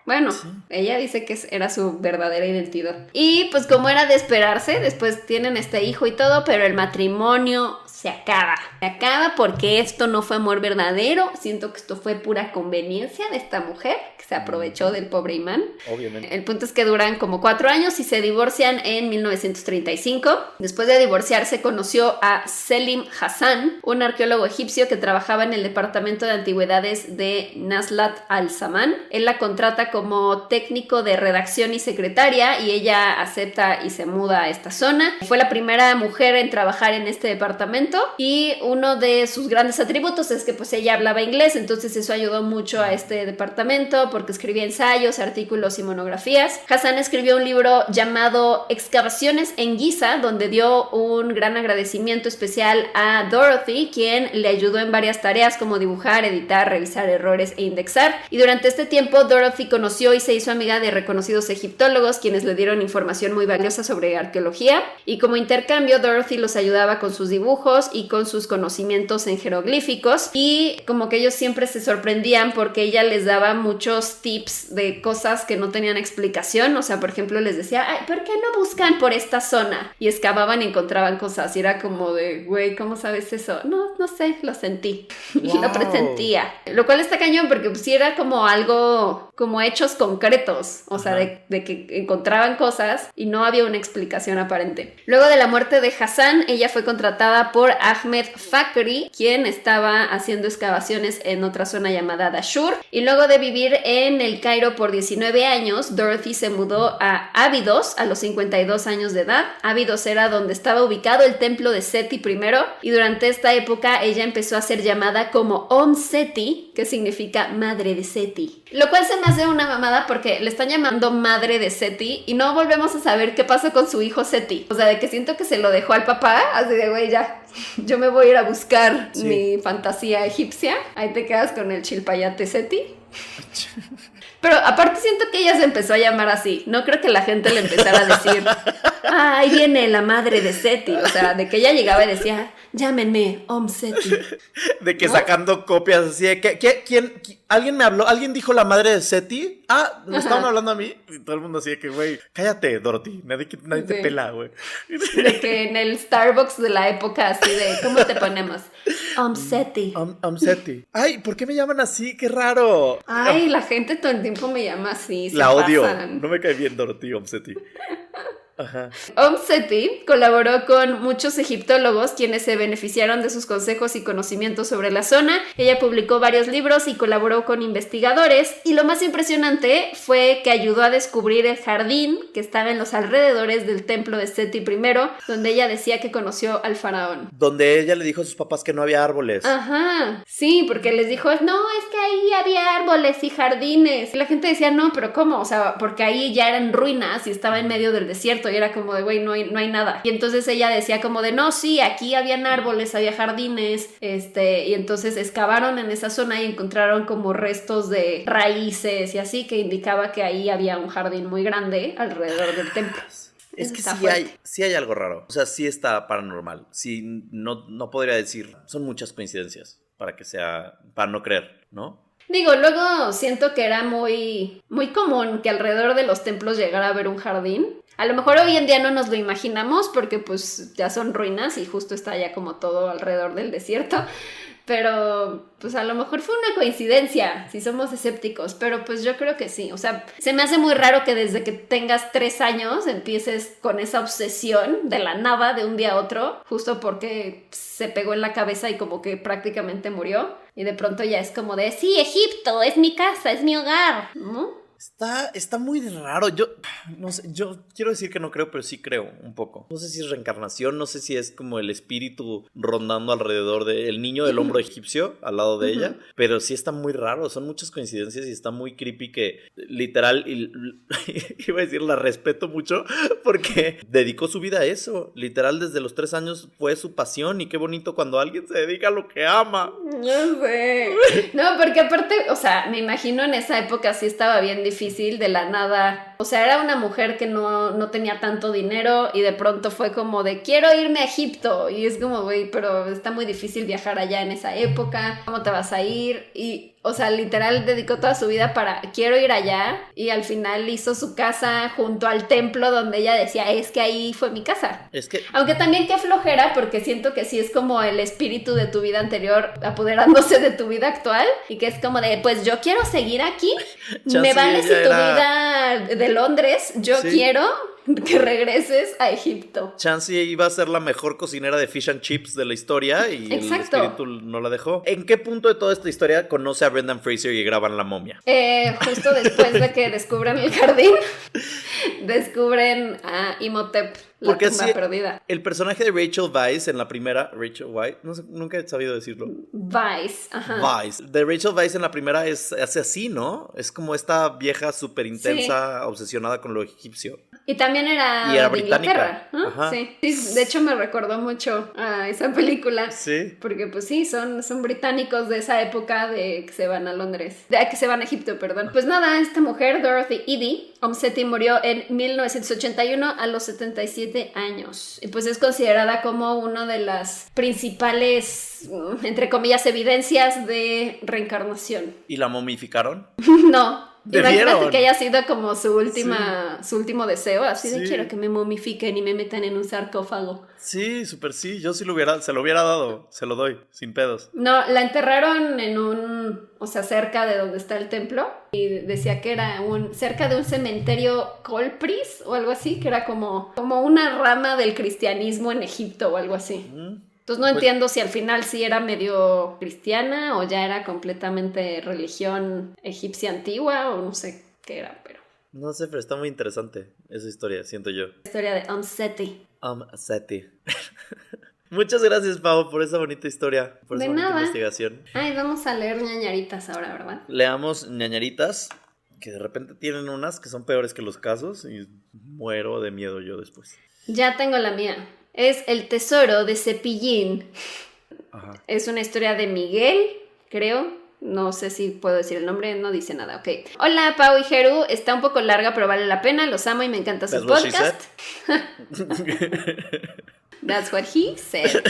Bueno, ella dice que era su verdadera identidad. Y pues como era de esperarse, después tienen este hijo y todo, pero el matrimonio se acaba. Se acaba porque esto no fue amor verdadero. Siento que esto fue pura conveniencia de esta mujer que se aprovechó del pobre imán. Obviamente. El punto es que duran como 4 años y se divorcian en 1935. Después de divorciarse conoció a Selim Hassan, un arqueólogo egipcio que trabajaba en el departamento de antigüedades de Naslat al-Zaman. Él la contrata como técnico de redacción y secretaria y ella acepta y se muda a esta zona. Fue la primera mujer en trabajar en este departamento y uno de sus grandes atributos es que pues ella hablaba inglés, entonces eso ayudó mucho a este departamento porque escribía ensayos, artículos y monografías. Hassan escribió un libro llamado Excavaciones en Giza, donde dio un gran agradecimiento especial a Dorothy, quien le ayudó en varias tareas como dibujar, editar, revisar errores e indexar. Y durante este tiempo Dorothy conoció y se hizo amiga de reconocidos egiptólogos quienes le dieron información muy valiosa sobre arqueología y como intercambio Dorothy los ayudaba con sus dibujos y con sus conocimientos en jeroglíficos y como que ellos siempre se sorprendían porque ella les daba muchos tips de cosas que no tenían explicación, o sea, por ejemplo les decía, ay, ¿por qué no buscan por esta zona? Y excavaban y encontraban cosas y era como de, güey, ¿cómo sabes eso? No sé, lo sentí y lo Wow. presentía, lo cual está cañón porque pues sí era como algo, como hechos concretos, o sea, de que encontraban cosas y no había una explicación aparente. Luego de la muerte de Hassan, ella fue contratada por Ahmed Fakhri, quien estaba haciendo excavaciones en otra zona llamada Dashur, y luego de vivir en el Cairo por 19 años, Dorothy se mudó a Abydos a los 52 años de edad. Abydos era donde estaba ubicado el templo de Seti I, y durante esta época ella empezó a ser llamada como Seti, que significa madre de Seti. Lo cual se me hace una mamada porque le están llamando madre de Seti y no volvemos a saber qué pasó con su hijo Seti. O sea, de que siento que se lo dejó al papá, así de güey, ya, yo me voy a ir a buscar mi fantasía egipcia. Ahí te quedas con el chilpayate Seti. Pero aparte siento que ella se empezó a llamar así. No creo que la gente le empezara a decir, ah, ahí viene la madre de Seti. O sea, de que ella llegaba y decía, llámenme Seti. De que sacando copias así de que, ¿quién? ¿Alguien me habló? ¿Alguien dijo la madre de Seti? Ah, ¿me estaban hablando a mí? Y todo el mundo así de que, güey, cállate, Dorothy. Nadie te pela, güey. De que en el Starbucks de la época así de, ¿cómo te ponemos? Seti. Seti. Ay, ¿por qué me llaman así? ¡Qué raro! Ay, la gente todo el tiempo me llama así. Se La odio. pasan. No me cae bien Dorothy Seti. Ajá. Seti colaboró con muchos egiptólogos quienes se beneficiaron de sus consejos y conocimientos sobre la zona. Ella publicó varios libros y colaboró con investigadores, y lo más impresionante fue que ayudó a descubrir el jardín que estaba en los alrededores del templo de Seti I, donde ella decía que conoció al faraón. Donde ella le dijo a sus papás que no había árboles. Ajá, sí, porque les dijo, no, es que ahí había árboles y jardines. Y la gente decía, no, pero ¿cómo? O sea, porque ahí ya eran ruinas y estaba en medio del desierto y era como de, güey, no hay nada. Y entonces ella decía como de, no, sí, aquí habían árboles, había jardines, y entonces excavaron en esa zona y encontraron como restos de raíces y así, que indicaba que ahí había un jardín muy grande alrededor del templo. Es que Está sí hay algo raro. O sea, sí está paranormal. Sí, no podría decir. Son muchas coincidencias para no creer, ¿no? Digo, luego siento que era muy, muy común que alrededor de los templos llegara a haber un jardín. A lo mejor hoy en día no nos lo imaginamos porque pues ya son ruinas y justo está ya como todo alrededor del desierto. Pero pues a lo mejor fue una coincidencia si somos escépticos, pero pues yo creo que sí. O sea, se me hace muy raro que desde que tengas 3 años empieces con esa obsesión de la nada de un día a otro, justo porque se pegó en la cabeza y como que prácticamente murió, y de pronto ya es como de, sí, Egipto, es mi casa, es mi hogar, ¿no? Está muy raro. Yo no sé, yo quiero decir que no creo, pero sí creo un poco. No sé si es reencarnación, no sé si es como el espíritu rondando alrededor del niño del hombro egipcio al lado de ella, pero sí está muy raro. Son muchas coincidencias y está muy creepy que literal, iba a decir, la respeto mucho porque dedicó su vida a eso. Literal, desde los 3 años fue su pasión, y qué bonito cuando alguien se dedica a lo que ama. No sé. No, porque aparte, o sea, me imagino en esa época sí estaba bien difícil de la nada. O sea, era una mujer que no tenía tanto dinero y de pronto fue como de, quiero irme a Egipto. Y es como, güey, pero está muy difícil viajar allá en esa época. ¿Cómo te vas a ir? Y, o sea, literal dedicó toda su vida para, quiero ir allá. Y al final hizo su casa junto al templo donde ella decía, es que ahí fue mi casa. Es que... Aunque también qué flojera, porque siento que sí es como el espíritu de tu vida anterior apoderándose de tu vida actual, y que es como de, pues yo quiero seguir aquí, me vale si tu vida de Londres, yo quiero que regreses a Egipto. Chance iba a ser la mejor cocinera de fish and chips de la historia y Exacto. El espíritu no la dejó. ¿En qué punto de toda esta historia conoce a Brendan Fraser y graban La Momia? Justo después de que descubran el jardín, descubren a Imhotep, la tumba perdida. El personaje de Rachel Weisz en la primera, Rachel Weisz, no sé, nunca he sabido decirlo. Weisz, ajá. Weisz. De Rachel Weisz en la primera hace así, ¿no? Es como esta vieja súper intensa, obsesionada con lo egipcio. Y también era de británica. Inglaterra, ¿no? Ajá. Sí. De hecho me recordó mucho a esa película. Sí. Porque pues sí, son británicos de esa época de que se van a Londres. De que se van a Egipto, perdón. Pues nada, esta mujer, Dorothy Eady Seti murió en 1981 a los 77 años. Y pues es considerada como una de las principales, entre comillas, evidencias de reencarnación. ¿Y la momificaron? No. Imagínate que haya sido como su último deseo, así de quiero que me momifiquen y me metan en un sarcófago. Sí, súper sí, yo sí se lo hubiera dado, se lo doy, sin pedos. No, la enterraron cerca de donde está el templo, y decía que era cerca de un cementerio Colpris o algo así, que era como una rama del cristianismo en Egipto o algo así. Entonces no entiendo si al final sí era medio cristiana o ya era completamente religión egipcia antigua o no sé qué era, pero... No sé, pero está muy interesante esa historia, siento yo. La historia de Seti. Seti. Muchas gracias, Pau, por esa bonita historia, por esa bonita investigación. Ay, vamos a leer ñañaritas ahora, ¿verdad? Leamos ñañaritas, que de repente tienen unas que son peores que los casos y muero de miedo yo después. Ya tengo la mía. Es El tesoro de Cepillín. Ajá. Es una historia de Miguel, creo. No sé si puedo decir el nombre, no dice nada, ok. Hola, Pau y Jeru. Está un poco larga, pero vale la pena. Los amo y me encanta su podcast. That's what he said.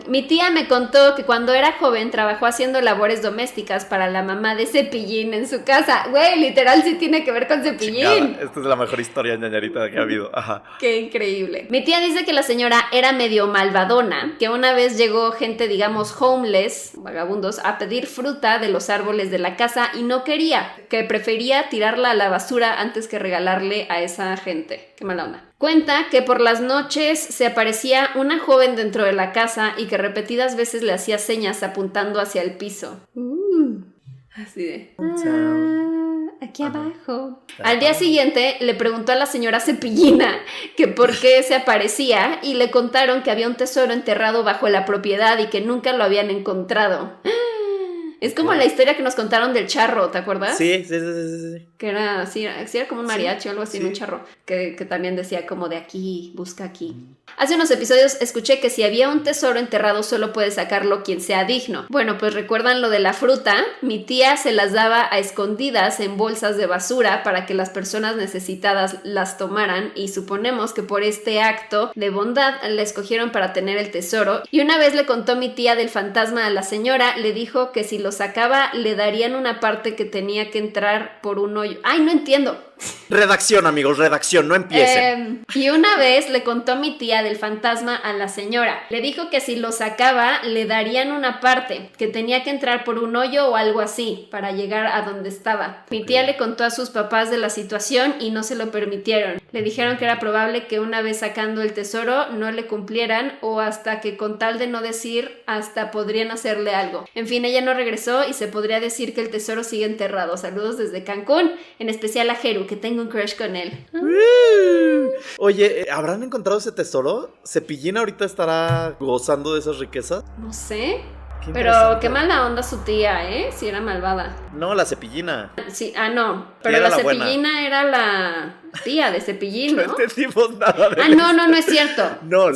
Mi tía me contó que cuando era joven trabajó haciendo labores domésticas para la mamá de Cepillín en su casa. Güey, literal sí tiene que ver con Cepillín. Chingada, esta es la mejor historia ñañarita que ha habido. Ajá. Qué increíble. Mi tía dice que la señora era medio malvadona, que una vez llegó gente, digamos, homeless, vagabundos, a pedir fruta de los árboles de la casa y no quería, que prefería tirarla a la basura antes que regalarle a esa gente. Qué mala onda. Cuenta que por las noches se aparecía una joven dentro de la casa y que repetidas veces le hacía señas apuntando hacia el piso. Así de... aquí abajo. Al día siguiente le preguntó a la señora Cepillina que por qué se aparecía y le contaron que había un tesoro enterrado bajo la propiedad y que nunca lo habían encontrado. Es como la historia que nos contaron del charro, ¿te acuerdas? Sí. Que era así, era como un mariachi o algo así, un charro, que también decía como de aquí, busca aquí. Hace unos episodios escuché que si había un tesoro enterrado solo puede sacarlo quien sea digno. Bueno, pues recuerdan lo de la fruta. Mi tía se las daba a escondidas en bolsas de basura para que las personas necesitadas las tomaran y suponemos que por este acto de bondad la escogieron para tener el tesoro. Y una vez le contó mi tía del fantasma a la señora, le dijo que si lo sacaba le darían una parte que tenía que entrar por un hoyo. ¡Ay, no entiendo! Redacción, amigos, redacción, no empiecen. Y una vez le contó mi tía del fantasma a la señora. Le dijo que si lo sacaba, le darían una parte, que tenía que entrar por un hoyo o algo así, para llegar a donde estaba. Mi tía le contó a sus papás de la situación y no se lo permitieron. Le dijeron que era probable que una vez sacando el tesoro no le cumplieran o hasta que con tal de no decir, hasta podrían hacerle algo. En fin, ella no regresó y se podría decir que el tesoro sigue enterrado. Saludos desde Cancún, en especial a Jeru, que tengo un crush con él. Oye, ¿habrán encontrado ese tesoro? ¿Cepillín ahorita estará gozando de esas riquezas? No sé. Pero qué mala onda su tía, ¿eh? Si era malvada. No, la Cepillina. Sí, no. Pero la Cepillina era la tía de Cepillín, ¿no? No entendimos nada de no es cierto. No,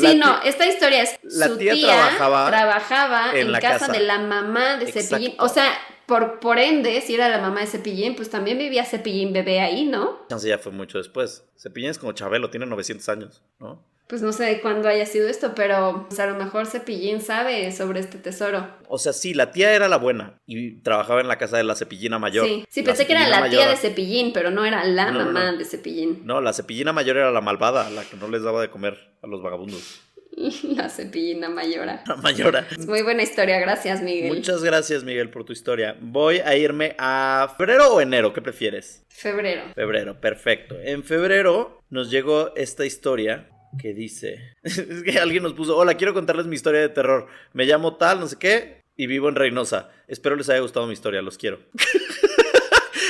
esta historia es la su tía trabajaba en casa de la mamá de Cepillín. O sea, por ende, si era la mamá de Cepillín, pues también vivía Cepillín bebé ahí, ¿no? Entonces ya fue mucho después. Cepillín es como Chabelo, tiene 900 años, ¿no? Pues no sé de cuándo haya sido esto, pero pues a lo mejor Cepillín sabe sobre este tesoro. O sea, sí, la tía era la buena y trabajaba en la casa de la Cepillina mayor. Sí, pensé que era la tía de Cepillín, pero no era la mamá de Cepillín. No, la Cepillina mayor era la malvada, la que no les daba de comer a los vagabundos. La Cepillina mayora. La mayora. Es muy buena historia, gracias, Miguel. Muchas gracias, Miguel, por tu historia. Voy a irme a febrero o enero, ¿qué prefieres? Febrero. Febrero, perfecto. En febrero nos llegó esta historia que dice... Es que alguien nos puso, hola, quiero contarles mi historia de terror. Me llamo tal, no sé qué, y vivo en Reynosa. Espero les haya gustado mi historia, los quiero.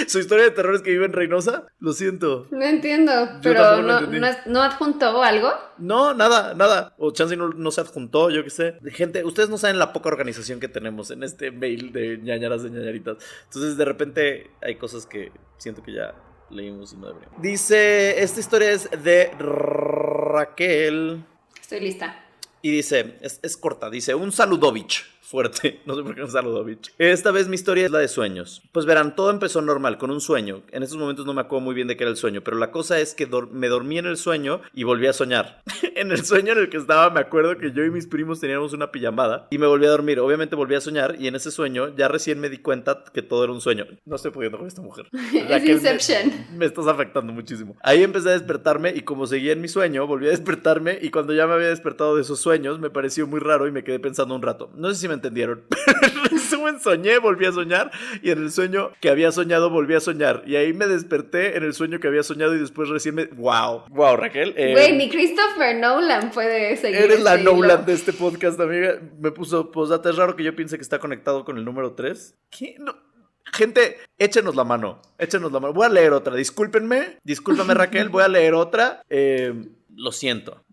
¿Su historia de terror es que vive en Reynosa? Lo siento. No entiendo, pero ¿no adjuntó algo? No, nada. O chance no se adjuntó, yo qué sé. Gente, ustedes no saben la poca organización que tenemos en este mail de ñañaras de ñañaritas. Entonces, de repente, hay cosas que siento que ya leímos y no deberíamos. Dice, esta historia es de Raquel. Estoy lista. Y dice, es corta, dice, un saludovich. Fuerte, no sé por qué un saludovich. Esta vez mi historia es la de sueños. Pues verán, todo empezó normal, con un sueño. En estos momentos no me acuerdo muy bien de qué era el sueño, pero la cosa es que me dormí en el sueño y volví a soñar. En el sueño en el que estaba, me acuerdo que yo y mis primos teníamos una pijamada y me volví a dormir. Obviamente volví a soñar y en ese sueño ya recién me di cuenta que todo era un sueño. No estoy pudiendo con esta mujer. Es Inception. Me estás afectando muchísimo. Ahí empecé a despertarme y como seguía en mi sueño, volví a despertarme y cuando ya me había despertado de esos sueños, me pareció muy raro y me quedé pensando un rato. No sé si me entendieron. En resumen, soñé, volví a soñar y en el sueño que había soñado volví a soñar y ahí me desperté en el sueño que había soñado y después recién me... Wow, Raquel. Güey, ni Christopher Nolan puede seguir. Eres la Nolan de este podcast, amiga. Me puso postdata, es raro que yo piense que está conectado con el número 3. ¿Qué? No. Gente, échenos la mano. Voy a leer otra, discúlpame Raquel, voy a leer otra. Lo siento.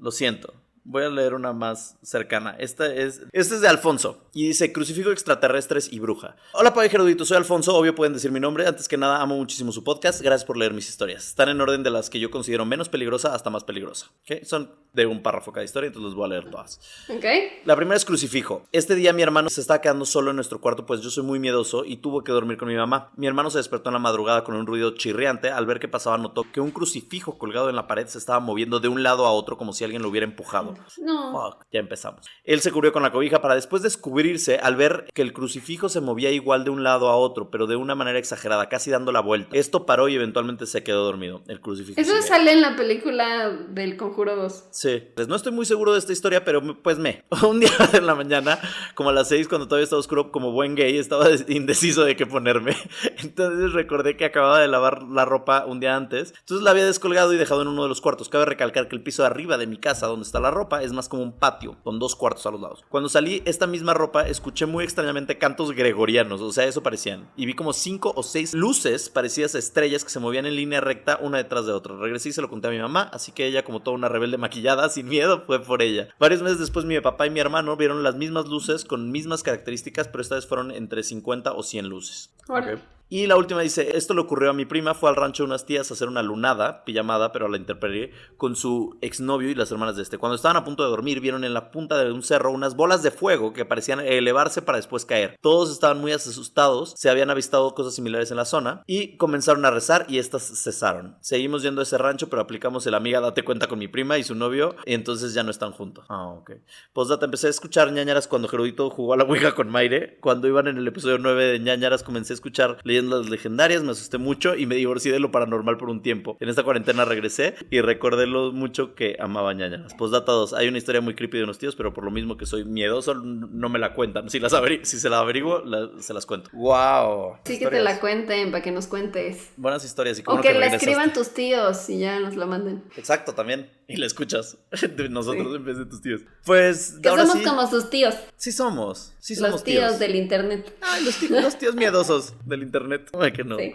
Voy a leer una más cercana. Esta es de Alfonso. Y dice, crucifijo extraterrestres y bruja. Hola, Pablo Gerudito, soy Alfonso. Obvio pueden decir mi nombre. Antes que nada, amo muchísimo su podcast. Gracias por leer mis historias. Están en orden de las que yo considero menos peligrosa hasta más peligrosa. ¿Okay? Son de un párrafo cada historia, entonces los voy a leer todas. Okay. La primera es crucifijo. Este día mi hermano se estaba quedando solo en nuestro cuarto, pues yo soy muy miedoso y tuvo que dormir con mi mamá. Mi hermano se despertó en la madrugada con un ruido chirriante. Al ver qué pasaba, notó que un crucifijo colgado en la pared se estaba moviendo de un lado a otro como si alguien lo hubiera empujado. No. Fuck, ya empezamos. Él se cubrió con la cobija para después descubrirse al ver que el crucifijo se movía igual de un lado a otro, pero de una manera exagerada, casi dando la vuelta. Esto paró y eventualmente se quedó dormido. El crucifijo. Eso sale en la película del Conjuro 2. Sí, pues no estoy muy seguro de esta historia, pero pues un día en la mañana, como a las 6, cuando todavía estaba oscuro, como buen gay, estaba indeciso de qué ponerme. Entonces recordé que acababa de lavar la ropa un día antes. Entonces la había descolgado y dejado en uno de los cuartos. Cabe recalcar que el piso de arriba de mi casa, donde está la ropa, es más como un patio, con 2 cuartos a los lados. Cuando salí esta misma ropa, escuché muy extrañamente cantos gregorianos, o sea, eso parecían. Y vi como 5 o 6 luces parecidas a estrellas que se movían en línea recta una detrás de otra. Regresé y se lo conté a mi mamá, así que ella, como toda una rebelde maquillada, sin miedo, fue por ella. Varios meses después, mi papá y mi hermano vieron las mismas luces con mismas características, pero esta vez fueron entre 50 o 100 luces. Okay. Y la última dice, esto le ocurrió a mi prima, fue al rancho de unas tías a hacer una lunada, pijamada, pero la interpreté, con su exnovio y las hermanas de este. Cuando estaban a punto de dormir, vieron en la punta de un cerro unas bolas de fuego que parecían elevarse para después caer. Todos estaban muy asustados, se habían avistado cosas similares en la zona, y comenzaron a rezar y estas cesaron. Seguimos yendo a ese rancho, pero aplicamos el amiga date cuenta con mi prima y su novio, y entonces ya no están juntos. Ok. Postdata, empecé a escuchar ñañaras cuando Gerudito jugó a la ouija con Mayre. Cuando iban en el episodio 9 de ñañaras, comencé a escuchar leyendas legendarias, me asusté mucho y me divorcié de lo paranormal por un tiempo. En esta cuarentena regresé y recordé lo mucho que amaba ñañaras. Postdata 2, hay una historia muy creepy de unos tíos, pero por lo mismo que soy miedoso, no me la cuentan. Si se la averiguo, se las cuento. ¡Wow! Sí, historias. Que te la cuenten, para que nos cuentes. Buenas historias. Y o que la escriban tus tíos y ya nos la manden. Exacto, también. Y la escuchas de nosotros en vez de tus tíos. Pues que somos como sus tíos. Sí somos. Sí somos los tíos del internet. Ay, los tíos miedosos del internet. Ay, que no. Sí.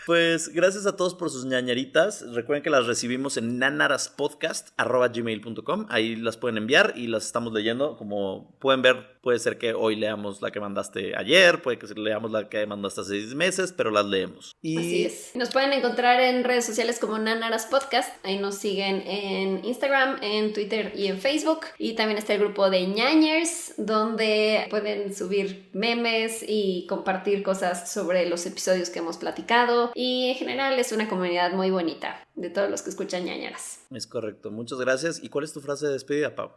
Pues gracias a todos por sus ñañaritas. Recuerden que las recibimos en nanaraspodcast@gmail.com. Ahí las pueden enviar y las estamos leyendo. Como pueden ver, puede ser que hoy leamos la que mandaste ayer, puede que leamos la que mandaste hace 6 meses, pero las leemos. Así es. Nos pueden encontrar en redes sociales como nanaraspodcast. Ahí nos siguen en Instagram, en Twitter y en Facebook. Y también está el grupo de ñañers, donde pueden subir memes y compartir cosas sobre los episodios que hemos platicado. Y en general es una comunidad muy bonita de todos los que escuchan ñañaras. Es correcto, muchas gracias. ¿Y cuál es tu frase de despedida, Pau?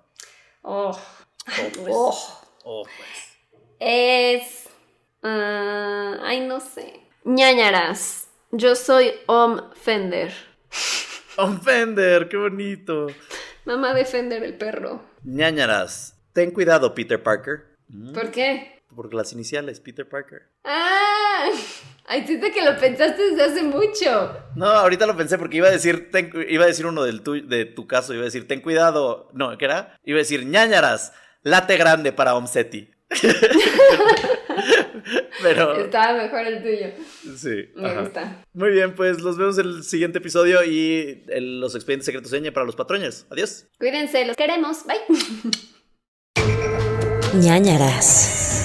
Pues. Es... ay, no sé. ñañaras, yo soy Fender. Fender, qué bonito. Mamá de Fender el perro. ñañaras, ten cuidado, Peter Parker. ¿Por qué? Porque las iniciales, Peter Parker. Ay, siento que lo pensaste desde hace mucho. No, ahorita lo pensé porque iba a decir uno de tu caso, iba a decir, ten cuidado. No, ¿qué era? Iba a decir, ñañaras, late grande para Omseti. Pero estaba mejor el tuyo. Sí. Me gusta. Muy bien, pues los vemos en el siguiente episodio y los expedientes secretos de ñe para los patrones. Adiós. Cuídense, los queremos. Bye. ñañaras.